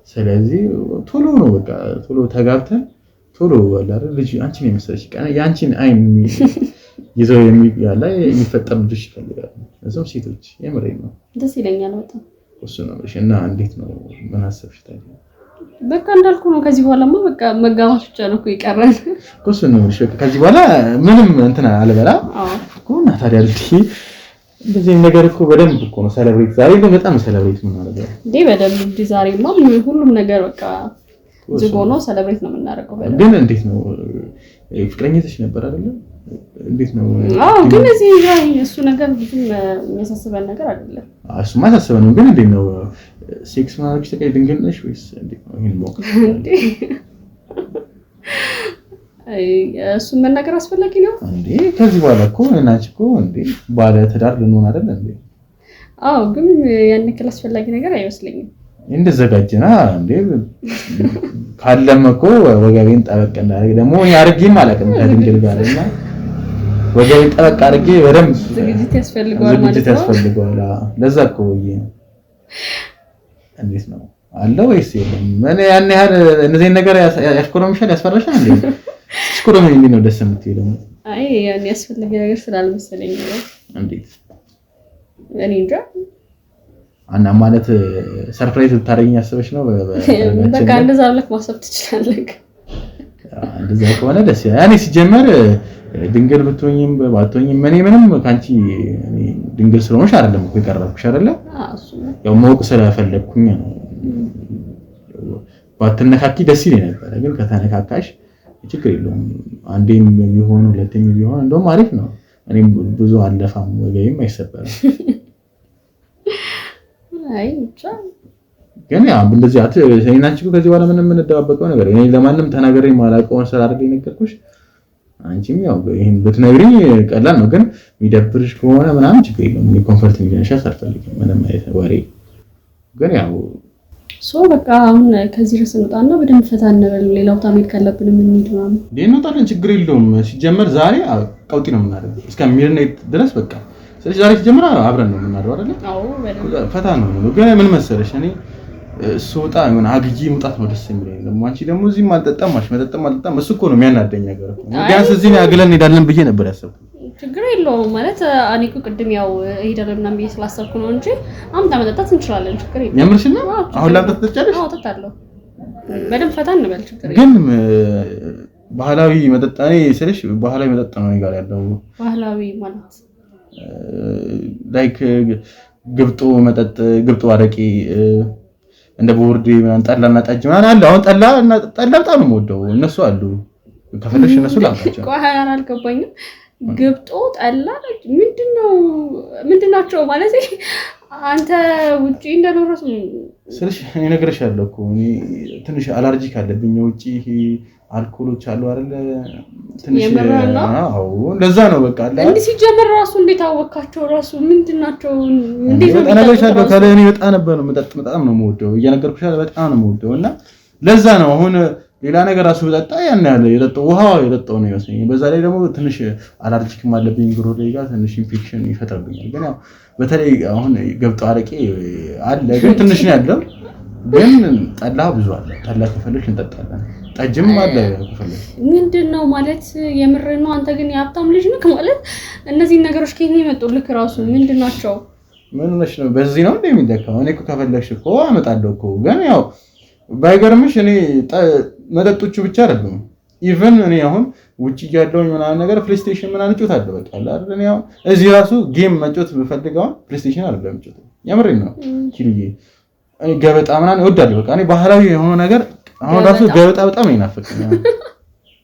ስለዚህ ቶሎ ነው በቃ ቶሎ ተጋብተን ቶሎ አይደል ልጅ አንቺን የመሰለሽ ያንቺን አይን ይዘው የሚፈጠር ልጅ ይፈልጋሉ። እዛው ሴቶች የምሬን ነው። ደስ ይለኛል በጣም እሱ ነው። እሺ እና እንዴት ነው ምን አሰብሽ ታዲያ? በቃ እንዳልኩ ነው። ከዚህ በኋላማ በቃ መጋባት ብቻ ነው እኮ ይቀራል እኮ እሱ ነው። እሺ ከዚህ በኋላ ምንም እንትን አልበላ እኮ እና ታዲያ እንደዚህ ነገር እኮ በደንብ እኮ ነው ሴሌብሬት ዛሬ ነው በጣም ሴሌብሬት ምን ማለት ነው እንዴ? በደንብ ዛሬማ ሁሉም ነገር በቃ ዝጎ ነው ሴሌብሬት ነው የምናደርገው። በደንብ ግን እንዴት ነው ፍቅረኛሽ ነበር አይደል? እንዴት ነው? ግን እዚህ እሱ ነገር ብዙም የሚያሳስበን ነገር አይደለም። እሱማ ያሳስበን ግን እንዴት ነው ሴክስ ማድረግ ተቀይ ድንግል ነሽ ወይስ እንዴት ነው? ይሄን ነው እንዴ? እሱን መናገር አስፈላጊ ነው እንዴ? ከዚህ በኋላ እኮ እናንቺ እኮ እንዴ ባለ ትዳር ልንሆን አይደል እንዴ? ግን ያን ያክል አስፈላጊ ነገር አይመስለኝም። እንደዘጋጅና እንዴ ካለም እኮ ወገቤን ጠበቅ እንዳደርግ ደግሞ አርጌም አላውቅም ከድንግል ጋር እና ወገቤን ጠበቅ አድርጌ በደንብ ዝግጅት ያስፈልገዋል ማለት ነው። ዝግጅት ያስፈልገዋል። ለዛ እኮ እንዴት ነው አለ ወይስ የለም? ምን ያን ያህል እነዚህ ነገር ያስኮረምሻል ያስፈራሻል እንዴ? ስኮረም እንዴ ነው ደስ የምትይለው? ያን ያስፈልግ ነገር ስላልመሰለኝ ነው። እንዴት እኔ እንጃ እና ማለት ሰርፕራይዝ ልታደርጊኝ ያሰበሽ ነው? በቃ እንደዛ ብለህ ማሰብ ትችላለህ። እንደዛ ከሆነ ደስ ይላል። ያኔ ሲጀመር ድንግል ብትሆኝም ባትሆኝም ምንም ካንቺ ድንግል ስለሆነሽ አይደለም እኮ የቀረብኩሽ አይደለ? ያው ማወቅ ስለፈለኩኝ ነው። ባትነካኪ ደስ ይለኝ ነበር፣ ግን ከተነካካሽ ችግር የለውም። አንዴም ቢሆን ሁለቴም ቢሆን እንደውም አሪፍ ነው። እኔም ብዙ አለፋም ወገቤም አይሰበርም። ብቻ ግን ያ እንደዚህ እኔናንቺ ከዚህ በኋላ ምንም የምንደባበቀው ነገር እኔ ለማንም ተናገረኝ ማላውቀውን ስላደረገኝ ነገርኩሽ። አንቺም ያው ይሄን ብትነግሪኝ ቀላል ነው፣ ግን የሚደብርሽ ከሆነ ምናምን ችግር የለውም። እኔ ኮምፎርት እንዲነሻ አልፈልግም ምንም አይነት ወሬ። ግን ያው በቃ አሁን ከዚህ ድረስ እንውጣና በደንብ ፈታ እንበል። ሌላው ታሜድ ካለብን ምን እንሂድ ምናምን እንወጣለን፣ ችግር የለውም። ሲጀመር ዛሬ ቀውጢ ነው የምናደርገው እስከ ሚድናይት ድረስ በቃ። ስለዚህ ዛሬ ሲጀምር አብረን ነው የምናደርገው አይደል? ፈታ ነው ነው። ግን ምን መሰለሽ እኔ ሱጣ የሆነ አግጂ መውጣት ነው ደስ የሚለኝ። ደግሞ አንቺ ደግሞ እዚህም አልጠጣማሽ መጠጣም አልጠጣም እሱ እኮ ነው የሚያናደኝ ነገር እኮ። ቢያንስ እዚህ ነው አግለን እንሄዳለን ብዬ ነበር ያሰብኩት። ችግር የለውም ማለት እኔ እኮ ቅድም ያው ሄደን ምናምን ብዬ ስላሰብኩ ነው እንጂ አምጣ መጠጣት እንችላለን። ችግር የለውም። የምርሽ ነው? አሁን ላምጣ ትጠጫለሽ? አዎ እጠጣለሁ። በደንብ ፈታ እንበል። ችግር የለውም። ግን ባህላዊ መጠጥ እኔ ስልሽ ባህላዊ መጠጥ ነው እኔ ጋር ያለው። ባህላዊ ማለት ላይክ ግብጦ መጠጥ፣ ግብጦ አረቄ እንደ ቦርዴ ምናምን ጠላና ጠጅ ምናምን አለ። አሁን ጠላ በጣም ነው የምወደው። እነሱ አሉ ከፈለሽ እነሱ ላምጣቸው። ቆይ አልገባኝም። ግብጦ ጠላ ምንድናቸው ማለት አንተ ውጪ እንደኖረስ ስለሽ እኔ ነግሬሻለሁ እኮ እኔ ትንሽ አለርጂክ አለብኝ። ውጪ ይሄ አልኮሎች አሉ አይደል? ትንሽ ለዛ ነው በቃ አለ። እንዴ ሲጀመር ራሱ እንዴት አወካቸው? ራሱ ምንድናቸው? እንዴት ነው ነግሬሻለሁ። ካለ እኔ በጣም ነበር ነው በጣም ነው የምወደው። እየነገርኩሻለሁ በጣም ነው የምወደው እና ለዛ ነው አሁን ሌላ ነገር ራሱ በጠጣ ያን ያለ የጠጣው ውሃ የጠጣው ነው ይመስለኝ። በዛ ላይ ደግሞ ትንሽ አለርጂክም አለብኝ። ጉሮሮዬ ጋር ትንሽ ኢንፌክሽን ይፈጥርብኛል። ግን ያው በተለይ አሁን ገብቶ አረቄ አለ ግን ትንሽ ነው ያለው። ግን ጠላ ብዙ አለ። ጠላ ከፈለሽ እንጠጣለን። ጠጅም አለ ከፈለሽ። ምንድነው ማለት የምር ነው? አንተ ግን የሀብታም ልጅ ነህ ማለት እነዚህ ነገሮች ከኔ የመጡልክ ራሱ ምንድናቸው? ምን ነሽ ነው በዚህ ነው እንደሚደካው? እኔ እኮ ከፈለግሽ እኮ አመጣለሁ እኮ። ግን ያው ባይገርምሽ እኔ መጠጦቹ ብቻ አይደሉም። ኢቭን እኔ አሁን ውጪ ያለውኝ ምናምን ነገር ፕሌይስቴሽን ምናምን እጮታለሁ። በቃ አይደል? እኔ ያው እዚህ ራሱ ጌም መጮት ብፈልገው ፕሌይስቴሽን አይደለም እጮት። የምሬን ነው። ኪልዬ እኔ ገበጣ ምናምን እወዳለሁ። በቃ እኔ ባህላዊ የሆነ ነገር አሁን ራሱ ገበጣ በጣም ይናፍቀኛል።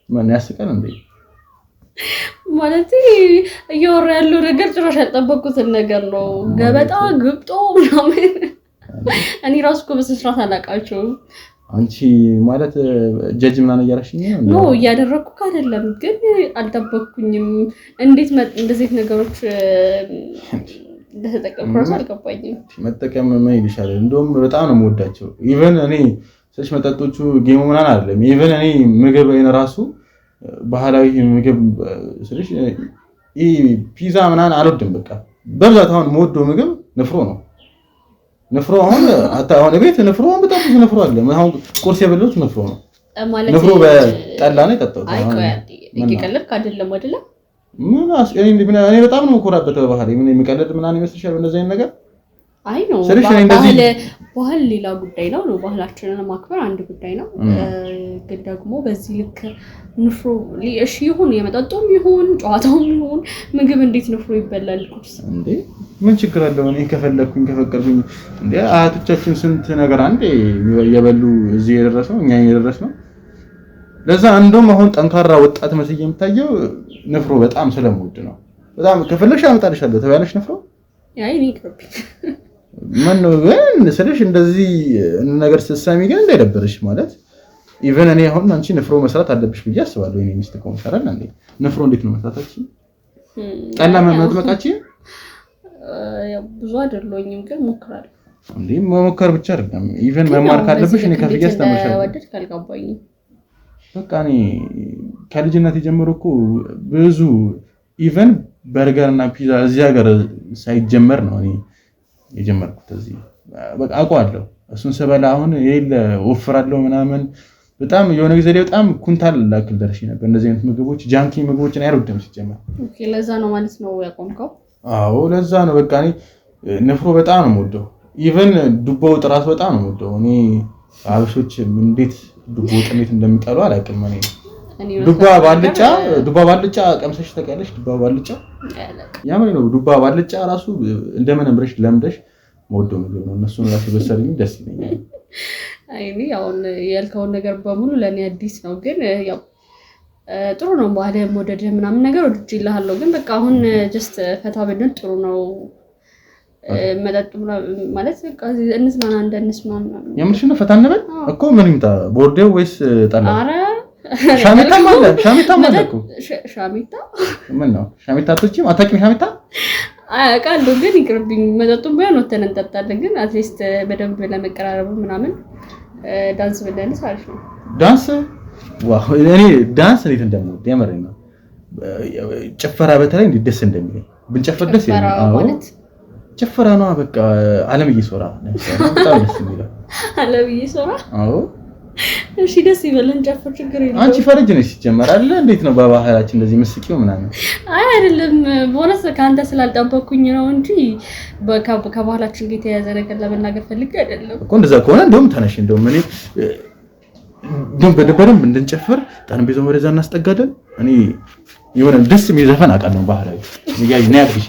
ምን ያስቀል እንዴ ማለት እያወራ ያለው ነገር ጭራሽ ያልጠበቅኩትን ነገር ነው። ገበጣ ግብጦ ምናምን እኔ ራሱ እኮ በስርዓት አላውቃቸውም። አንቺ ማለት ጀጅ ምናምን እያረሽኝ ነው? እያደረኩ አይደለም፣ ግን አልጠበቅኩኝም። እንዴት እንደዚህ ነገሮች እንደተጠቀምኩ ራሱ አልገባኝም። መጠቀም ምን ይልሻል? እንደውም በጣም ነው የምወዳቸው። ኢቭን እኔ ስለሽ መጠጦቹ ጌሙ ምናምን አይደለም። ኢቭን እኔ ምግብ ራሱ ባህላዊ ምግብ ስለሽ ፒዛ ምናምን አልወድም። በቃ በብዛት አሁን የምወደው ምግብ ንፍሮ ነው። ንፍሮ አሁን ቤት ንፍሮ በጣም ብዙ ንፍሮ አለ። አሁን ቁርስ የበላሁት ንፍሮ ነው። ንፍሮ በጠላ ነው የጠጣሁት። እየቀለድክ አይደለም አይደለ? እኔ በጣም ነው የምኮራበት በባህሪ። ምን የሚቀለድ ምናምን ይመስልሻል? እንደዚህ አይነት ነገር አይ ነው ስለሽ እንደዚህ ባህል ሌላ ጉዳይ ነው ባህላችንን ማክበር አንድ ጉዳይ ነው ግን ደግሞ በዚህ ልክ ንፍሮ እሺ ይሁን የመጠጡም ይሁን ጨዋታውም ይሁን ምግብ እንዴት ንፍሮ ይበላል ቁርስ እንዴ ምን ችግር አለው እኔ ከፈለኩኝ ከፈቀድኩኝ እንዴ አያቶቻችን ስንት ነገር አንዴ የበሉ እዚህ የደረሰው እኛ የደረስነው ለዛ እንደውም አሁን ጠንካራ ወጣት መስዬ የምታየው ንፍሮ በጣም ስለምወድ ነው በጣም ከፈለሽ አመጣልሻለሁ ተባለሽ ንፍሮ ያይ እኔ ቅርብ ምን ነው ግን ስለሽ እንደዚህ ነገር ስትሰሚ ግን እንዳይደብርሽ ማለት ኢቨን እኔ አሁን አንቺ ንፍሮ መስራት አለብሽ ብዬ አስባለሁ እኔ ሚስት ኮንፈረን አንዴ ንፍሮ እንዴት ነው መስራታችን ጠላ መጥመቃችን ብዙ አይደለኝም ግን ሞክራለሁ እንዴ መሞከር ብቻ አይደለም ኢቨን መማር ካለብሽ እኔ ከፍዬ አስተምርሻለሁ ወደድ ካልገባኝ በቃ እኔ ከልጅነት ጀምሮ እኮ ብዙ ኢቨን በርገር እና ፒዛ እዚህ ሀገር ሳይጀመር ነው እኔ የጀመርኩት እዚህ በቃ አውቀዋለሁ እሱን ስበላ አሁን የለ ወፍራለሁ ምናምን በጣም የሆነ ጊዜ ላይ በጣም ኩንታል ላክል ደርሼ ነበር እንደዚህ አይነት ምግቦች ጃንኪ ምግቦችን አይወድም ሲጀመር ኦኬ ለዛ ነው ማለት ነው ያቆምከው አዎ ለዛ ነው በቃ እኔ ንፍሮ በጣም ነው የምወደው ኢቨን ዱቦ ወጥ ራሱ በጣም ነው የምወደው እኔ አብሶች እንዴት ዱቦ ወጥ እንዴት እንደሚጠሉ አላውቅም እኔ ዱባ ባልጫ ቀምሰሽ ተቀለሽ ዱባ ባልጫ ያምን ነው ዱባ ባልጫ ራሱ እንደምን ብረሽ ለምደሽ ወዶ ምግብ ነው እነሱን ራሱ በሰልኝ ደስ ይለኛል አይኔ አሁን ያልከውን ነገር በሙሉ ለኔ አዲስ ነው ግን ያው ጥሩ ነው ባለ ሞደድ ምናምን ነገር ወድጄልሃለሁ ግን በቃ አሁን ጀስት ፈታ ብንል ጥሩ ነው መጠጥ ማለት በቃ እንስማና እንደንስማና የምርሽ ነው ፈታ እንበል እኮ ምን ይምጣ ቦርዴው ወይስ ጠላ አረ ሻሚታ ማለት እኮ ሻሚታ ምን ነው ሻሚታ አታውቂም ሻሚታ አውቃለሁ ግን ይቅርብኝ መጠጡን ቢሆን ወተን እንጠጣለን ግን አትሊስት በደንብ ለመቀራረብ ምናምን ዳንስ ብለን ሳልሽ ነው ዳንስ ዋው እኔ ዳንስ እንዴት እንደምወድ የምሬን ነው ጭፈራ በተለይ እንዴት ደስ እንደሚል ብንጨፍር ደስ ይላል አዎ ጭፈራ ነው በቃ አለምዬ ሶራ በጣም ደስ የሚለው አለምዬ ሶራ አዎ እሺ ደስ ይበልን ጨፍር ችግር የለም አንቺ ፈረጅ ነሽ ሲጀመራል እንዴት ነው በባህላችን እንደዚህ መስቂው ምናምን አይ አይደለም ቦነስ ካንተ ስላልጠበኩኝ ነው እንጂ ከባህላችን ጋር የተያያዘ ነገር ለመናገር ፈልጌ አይደለም እኮ እንደዛ ከሆነ እንደውም ተነሽ እንደውም እኔ በደንብ እንድንጨፍር ጠረጴዛውን ወደዛ እናስጠጋለን እኔ የሆነ ደስ የሚል ዘፈን አውቃለሁ ባህላዊ ንጋይ ነው ያልኩሽ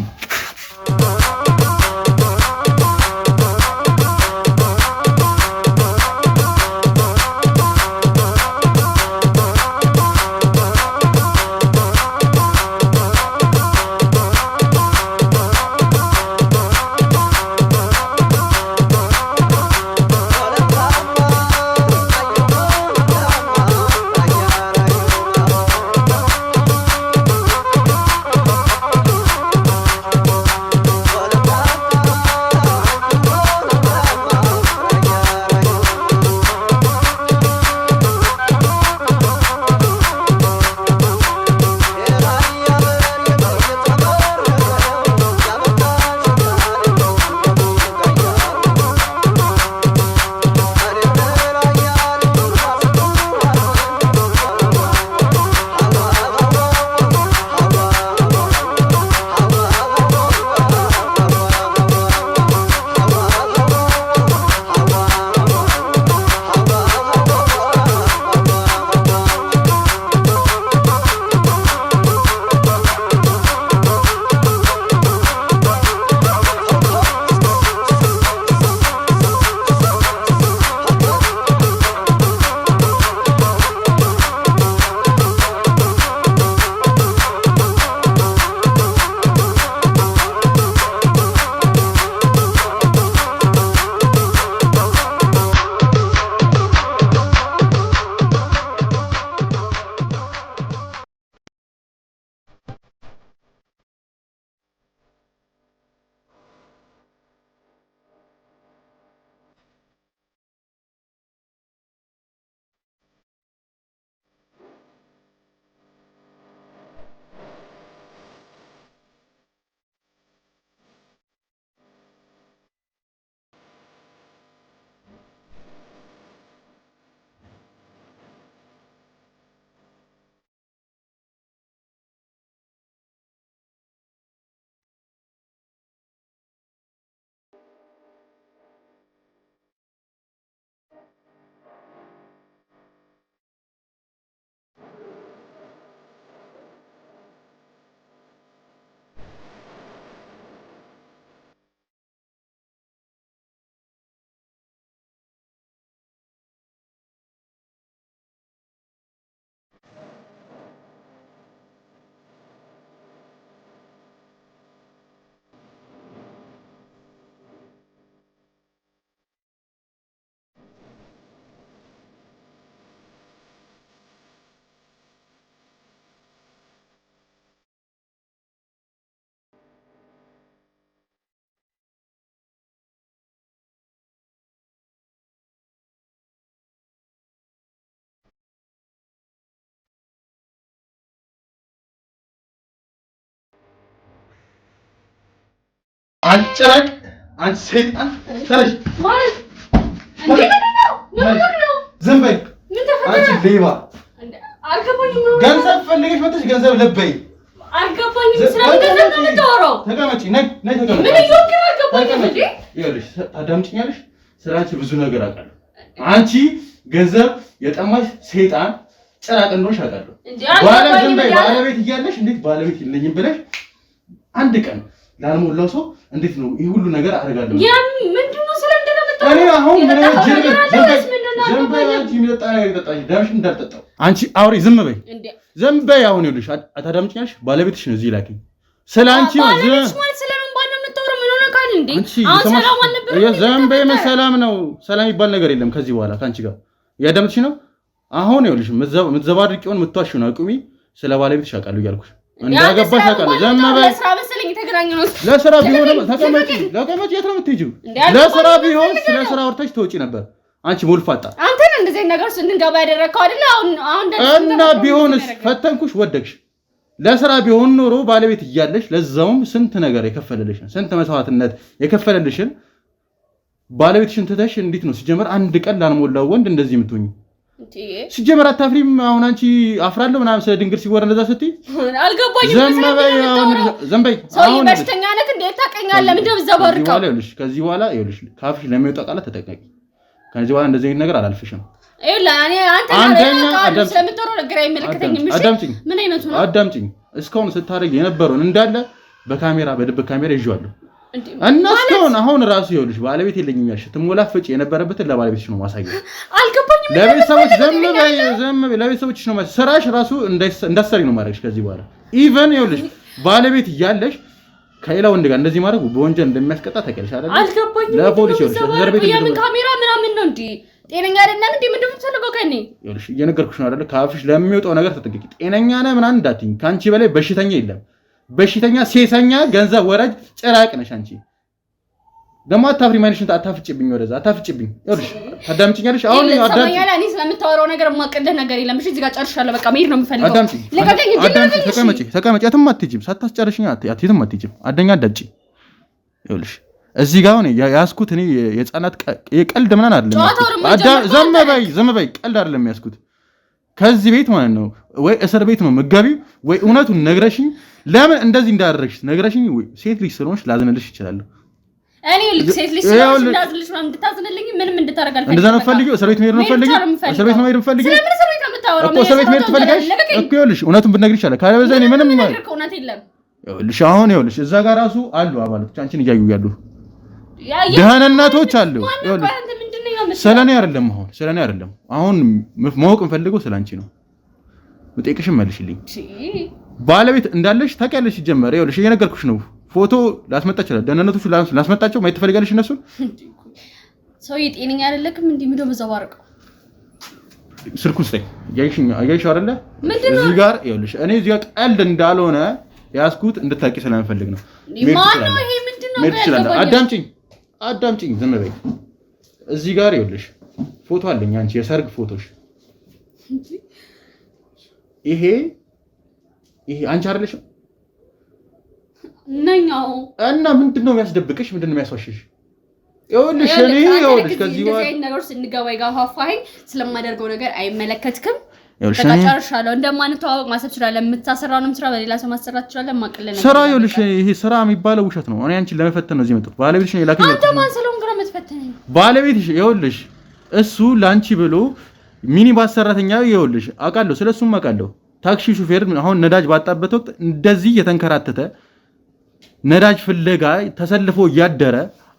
አንጨራቅ አንተ ሰይጣን ተረሽ ማለት ነው ዝም በይ አንቺ ሌባ አልገባኝም ገንዘብ ፈልገሽ መጥተሽ ገንዘብ ለበይ አልገባኝም ስለገንዘብ ነው የምታወራው ተቀመጪ ነይ ተቀመጪ ምን ይወክል አልገባኝም እንዴ ይኸውልሽ ታዳምጪኛለሽ ስላንቺ ብዙ ነገር አውቃለሁ አንቺ ገንዘብ የጠማሽ ሰይጣን ጭራቅ እንደሆንሽ አውቃለሁ ባለቤት እያለሽ እንዴት ባለቤት የለኝም ብለሽ አንድ ቀን ላልሞላው ሰው እንዴት ነው ይሄ ሁሉ ነገር አደርጋለሁ ያን ምንድነው ስለምንድነው የምታወራው እኔ አሁን አንቺ አውሪ ዝም በይ አሁን ይኸውልሽ አታዳምጪኛለሽ ባለቤትሽ ነው እዚህ ላኪኝ ስለአንቺ ዝም በይ ሰላም ነው ሰላም ይባል ነገር የለም ከዚህ በኋላ ከአንቺ ጋር እያዳምጥሽ ነው አሁን ይኸውልሽ የምትዘባርቂውን የምትዋሺውን አቁሚ ስለ ባለቤትሽ አውቃለሁ እያልኩሽ እንዳገባሽ አውቃለሁ ዝም በይ ለስራ ቢሆን ተቀመጪ የት ነው የምትሄጂው ለስራ ቢሆን ስለ ስራ ወርተሽ ትወጪ ነበር አንቺ ሞልፋጣ አንተ ነህ እንደዚህ ነገር እንድንገባ ያደረከው አይደል አሁን እና ቢሆንስ ፈተንኩሽ ወደቅሽ ለስራ ቢሆን ኖሮ ባለቤት እያለሽ ለዛውም ስንት ነገር የከፈለልሽን ስንት መስዋዕትነት የከፈለልሽን ባለቤትሽን ትተሽ እንዴት ነው ሲጀመር አንድ ቀን ላልሞላው ወንድ እንደዚህ የምትሆኚ ሲጀመር አታፍሪም አሁን አንቺ አፍራለሁ ምናምን ስለ ድንግል ሲወራ እንደዛ ስትይ አልገባኝም ዝም በይ ሰው በሽተኛ ነህ እንዴ ታቀኛለህ ምንድነው ዘባርቀው ከዚህ በኋላ ይኸውልሽ ካፍሽ ለሚወጣ ቃላት ተጠንቀቂ ከዚህ በኋላ እንደዚህ ነገር አላልፍሽም አዳምጪኝ እስካሁን ስታደርጊ የነበረውን እንዳለ በካሜራ በድብቅ ካሜራ ይዤዋለሁ እና እስካሁን አሁን ራሱ ይኸውልሽ ባለቤት የለኝም ያልሽ ትሞላፈጭ የነበረበትን ለባለቤትሽ ነው ማሳየው አልገባኝም ለቤተሰቦች ዘም በይ ለቤተሰቦችሽ ነው ስራሽ ራሱ እንዳሰሪ ነው ማድረግሽ ከዚህ በኋላ ኢቨን ይኸውልሽ ባለቤት እያለሽ ከሌላ ወንድ ጋር እንደዚህ ማድረግ በወንጀል እንደሚያስቀጣ ታውቂያለሽ አይደል አልገባኝም ለፖሊስ ይኸውልሽ የምን ካሜራ ምናምን ነው እንዴ ጤነኛ አይደለም እንዴ ምንድነው የምትፈልገው ከኔ ይኸውልሽ እየነገርኩሽ ነው አይደል ካፍሽ ለሚወጣው ነገር ተጠንቀቂ ጤነኛ ነህ ምናምን እንዳትይኝ ካንቺ በላይ በሽተኛ የለም በሽተኛ ሴሰኛ ገንዘብ ወራጅ ጭራቅ ነሽ አንቺ ደማ አታፍሪ ማለሽን አታፍጭብኝ ወደዛ አታፍጭብኝ ይኸውልሽ አዳምጪኛለሽ አሁን እኔ ስለምታወራው ነገር ማቀደህ ነገር የለም እሺ እዚህ ጋር ጨርሻለሁ በቃ መሄድ ነው የምፈልገው አዳምጪ ተቀመጪ የትም አትሄጂም ሳታስጨርሽኝ አትሄጂም አደኛ አዳምጪ ይኸውልሽ እዚህ ጋር ነው ያስኩት እኔ የህፃናት የቀልድ ምናምን አይደለም ዘም በይ ቀልድ አይደለም ያስኩት ከዚህ ቤት ማለት ነው ወይ እስር ቤት ነው መጋቢው ወይ እውነቱን ነግረሽኝ ለምን እንደዚህ እንዳደረግሽ ነግረሽኝ ሴት ልጅ ስለሆንሽ ላዝንልሽ ይችላል እኔ ሴት ልጅ ስለሆንሽ እንዳዝንልሽ ነው እንድታዝንልኝ ምንም እንድታረግ አልፈልግም እንደዛ ነው ፈልጊው እስር ቤት መሄድ ነው ፈልጊው እስር ቤት መሄድ ፈልጊው ስለምን እስር ቤት ነው የምታወራው እኮ እስር ቤት መሄድ ትፈልጋለሽ እኮ ይኸውልሽ እውነቱን ብትነግሪ ይችላል ካለበዛ እኔ ምንም እውነት የለም ይኸውልሽ አሁን ይኸውልሽ እዛ ጋር ራሱ አሉ አባሎች አንቺን እያዩ ያሉ ደህንነቶች አሉ ስለኔ አይደለም አሁን ማወቅ እንፈልገው ስላንቺ ነው መጠየቅሽን መልሽልኝ ባለቤት እንዳለሽ ታውቂያለሽ ሲጀመር ይኸውልሽ እየነገርኩሽ ነው ፎቶ ላስመጣ ይችላል ደህንነቶቹ ላስመጣቸው ማየት ትፈልጋለሽ እነሱን ሰው የጤነኛ አይደለክም እንዴ ምንድነው በዛባርቀው ስልኩን ስጠኝ አያይሽ አይደለ እዚህ ጋር ይኸውልሽ እኔ እዚህ ጋር ቀልድ እንዳልሆነ ያስኩት እንድታቂ ስለምፈልግ ነው ማነው ይሄ ምንድነው አዳምጪኝ ዝም በይ እዚህ ጋር ይኸውልሽ ፎቶ አለኝ አንቺ የሰርግ ፎቶሽ ይሄ አንቺ አይደለሽ ነኛው እና ምንድነው የሚያስደብቅሽ ምንድነው የሚያስዋሽሽ ይኸውልሽ ከዚህ በኋላ ነገር ስንገባ ይጋፋፋኝ ስለማደርገው ነገር አይመለከትክም ተቃጫርሻለሁ እንደማንተዋወቅ ማሰብ ይችላል የምታሰራውንም ስራ በሌላ ሰው ማሰራት ይችላል ማቀለለ ስራ ይኸውልሽ ይሄ ስራ የሚባለው ውሸት ነው እኔ አንቺን ለመፈተን ነው እዚህ መጣሁ ባለቤትሽ ነው ላከኝ አንተ ማን ስለሆንክ ነው የምትፈተነኝ ባለቤትሽ ይኸውልሽ እሱ ላንቺ ብሎ ሚኒባስ ሰራተኛ ይኸውልሽ አውቃለሁ ስለሱም አውቃለሁ ታክሲ ሹፌር አሁን ነዳጅ ባጣበት ወቅት እንደዚህ የተንከራተተ ነዳጅ ፍለጋ ተሰልፎ ያደረ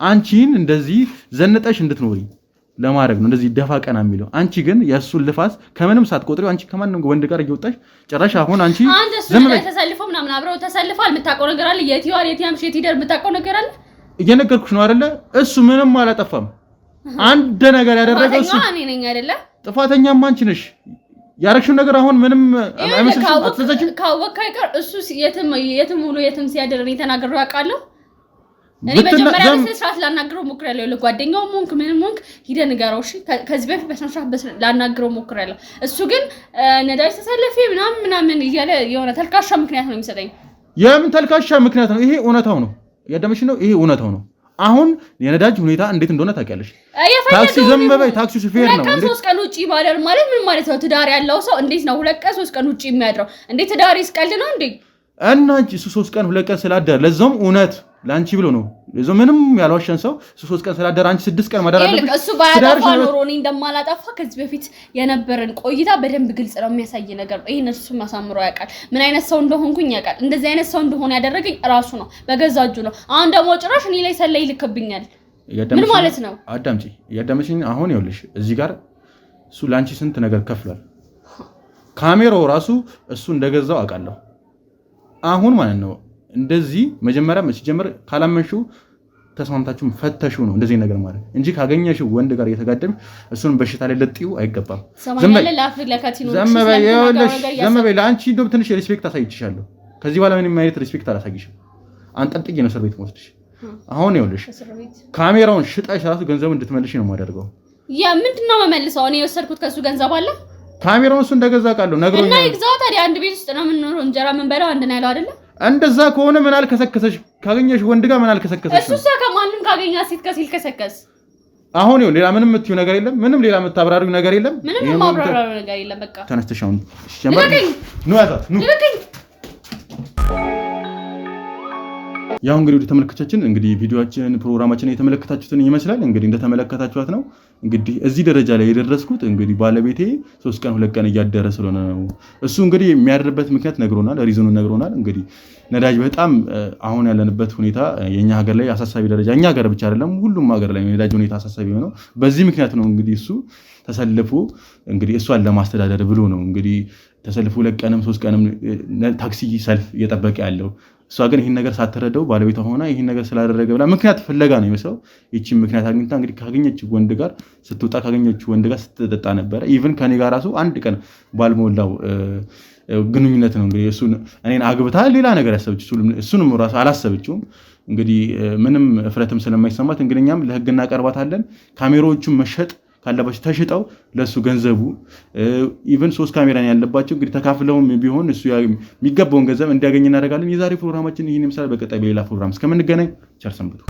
አንቺን እንደዚህ ዘንጠሽ እንድትኖሪ ለማድረግ ነው እንደዚህ ደፋ ቀና የሚለው አንቺ ግን የሱን ልፋስ ከምንም ሳትቆጥሪው አንቺ ከማንም ወንድ ጋር እየወጣሽ ጭራሽ አሁን አንቺ ዝም ብለሽ ተሰልፈው ምናምን አብረው ተሰልፋል የምታውቀው ነገር አለ የቲዋር የቲያምሽ የቲደር የምታውቀው ነገር አለ እየነገርኩሽ ነው አይደለ እሱ ምንም አላጠፋም አንድ ነገር ያደረገው እሱ እኔ ነኝ አይደለ ጥፋተኛም አንቺ ነሽ ያረክሽው ነገር አሁን ምንም አይመስልሽም አትዘችም ካወካይ ጋር እሱ የትም ሙሉ የትም ሲያደር እኔ ተናግሬው ያውቃለሁ እኔ መጀመሪያ በስርዓት ላናግረው ሞክራለሁ ለጓደኛው ሞንክ ምንም ሞንክ ሂደህ ንገረው እሺ ከዚህ በፊት በስርዓት ላናግረው ሞክራለሁ እሱ ግን ነዳጅ ተሰለፈ ምናምን እያለ የሆነ ተልካሻ ምክንያት ነው የሚሰጠኝ የምን ተልካሻ ምክንያት ነው ይሄ እውነታው ነው ያዳመሽ ነው። ይሄ እውነታው ነው። አሁን የነዳጅ ሁኔታ እንዴት እንደሆነ ታውቂያለሽ። ታክሲ ዘመበይ ታክሲ ሹፌር ነው እንዴ 3 ቀን ውጪ ማደር ማለት ምን ማለት ነው? ትዳር ያለው ሰው እንዴት ነው 2 ቀን 3 ቀን ውጪ የሚያድረው? እንዴ ትዳር ይስቀልድ ነው እንዴ? እና እሱ 3 ቀን 2 ቀን ስላደረ ለዛም እውነት ላንቺ ብሎ ነው ለዛም ምንም ያልዋሸን ሰው 3 ቀን ስላደረ አንቺ 6 ቀን ማደር አለብሽ። እሱ ባያጠፋ ኖሮ እኔ እንደማላጠፋ ከዚህ በፊት የነበረን ቆይታ በደንብ ግልጽ ነው የሚያሳይ ነገር ነው። ይሄን እሱ ማሳምሮ ያውቃል። ምን አይነት ሰው እንደሆንኩኝ ያውቃል። እንደዚህ አይነት ሰው እንደሆነ ያደረገኝ ራሱ ነው፣ በገዛ እጁ ነው። አሁን ደግሞ ጭራሽ እኔ ላይ ሰላይ ልክብኛል። ምን ማለት ነው? አዳምጪ፣ ያዳምጪኝ። አሁን ይኸውልሽ እዚህ ጋር እሱ ላንቺ ስንት ነገር ከፍሏል። ካሜራው ራሱ እሱ እንደገዛው አውቃለሁ። አሁን ማለት ነው እንደዚህ መጀመሪያ ሲጀምር ካላመንሽው ተስማምታችሁ ፈተሹ ነው እንደዚህ ነገር ማለት እንጂ ካገኘሽው ወንድ ጋር እየተጋደም እሱን በሽታ ላይ ለጥዩ አይገባም። ዘመበይ ለአንቺ እንደውም ትንሽ ሪስፔክት አሳይችሻለሁ። ከዚህ በኋላ ምንም አይነት ሪስፔክት አላሳይሽም። አንጠልጥዬ ነው እስር ቤት ወስድሽ። አሁን ይኸውልሽ ካሜራውን ሽጣሽ ራሱ ገንዘቡ እንድትመልሽ ነው የማደርገው። ያ ምንድነው መመልሰው? እኔ የወሰድኩት ከሱ ገንዘብ አለ። ካሜራውን እሱ እንደገዛ ቃለው ነግሮኛል። እና ይግዛው ታዲያ አንድ ቤት ውስጥ ነው የምንኖረው። እንጀራ ምን በላው አንድ ነው ያለው አይደለ? እንደዛ ከሆነ ምን አልከሰከሰሽ? ካገኘሽ ወንድ ጋር ምን አልከሰከሰሽ? እሱ ከማንም ካገኛ ሴት ከሲል ከሰከስ። አሁን ይኸው ሌላ ምንም የምትይው ነገር የለም። ምንም ሌላ የምታብራሪው ነገር የለም። ምንም የማብራራው ነገር የለም። በቃ ተነስተሽ አሁን ጀመር ነው ያዛት ነው። ያው እንግዲህ ወደ ተመልካቾቻችን እንግዲህ ቪዲዮአችንን ፕሮግራማችንን የተመለከታችሁትን ይመስላል። እንግዲህ እንደተመለከታችኋት ነው እንግዲህ እዚህ ደረጃ ላይ የደረስኩት እንግዲህ ባለቤቴ 3 ቀን 2 ቀን እያደረ ስለሆነ ነው። እሱ እንግዲህ የሚያደርበት ምክንያት ነግሮናል፣ ሪዝኑን ነግሮናል። እንግዲህ ነዳጅ በጣም አሁን ያለንበት ሁኔታ የኛ ሀገር ላይ አሳሳቢ ደረጃ፣ እኛ ሀገር ብቻ አይደለም ሁሉም ሀገር ላይ ነዳጅ ሁኔታ አሳሳቢ ሆነው በዚህ ምክንያት ነው እንግዲህ እሱ ተሰልፎ እንግዲህ እሷን ለማስተዳደር ብሎ ነው እንግዲህ ተሰልፎ 2 ቀንም 3 ቀንም ታክሲ ሰልፍ እየጠበቀ ያለው። እሷ ግን ይህን ነገር ሳትረዳው ባለቤቷ ሆና ይህን ነገር ስላደረገ ብላ ምክንያት ፍለጋ ነው የሚመስለው። ይቺን ምክንያት አግኝታ እንግዲህ ካገኘችው ወንድ ጋር ስትወጣ ካገኘችው ወንድ ጋር ስትጠጣ ነበረ። ኢቭን ከኔ ጋር ራሱ አንድ ቀን ባልሞላው ግንኙነት ነው እንግዲህ እኔን አግብታ ሌላ ነገር ያሰበችው። እሱንም ራሱ አላሰበችውም። እንግዲህ ምንም እፍረትም ስለማይሰማት እንግዲህ እኛም ለህግ እናቀርባታለን። ካሜራዎቹን መሸጥ ካለባቸው ተሽጠው ለሱ ገንዘቡ ኢቭን 3 ካሜራ ያለባቸው እንግዲህ ተካፍለውም ቢሆን እሱ የሚገባውን ገንዘብ እንዲያገኝ እናደርጋለን። የዛሬ ፕሮግራማችን ይህን ይመስላል። በቀጣይ በሌላ ፕሮግራም እስከምንገናኝ ቸር ሰንብቱ።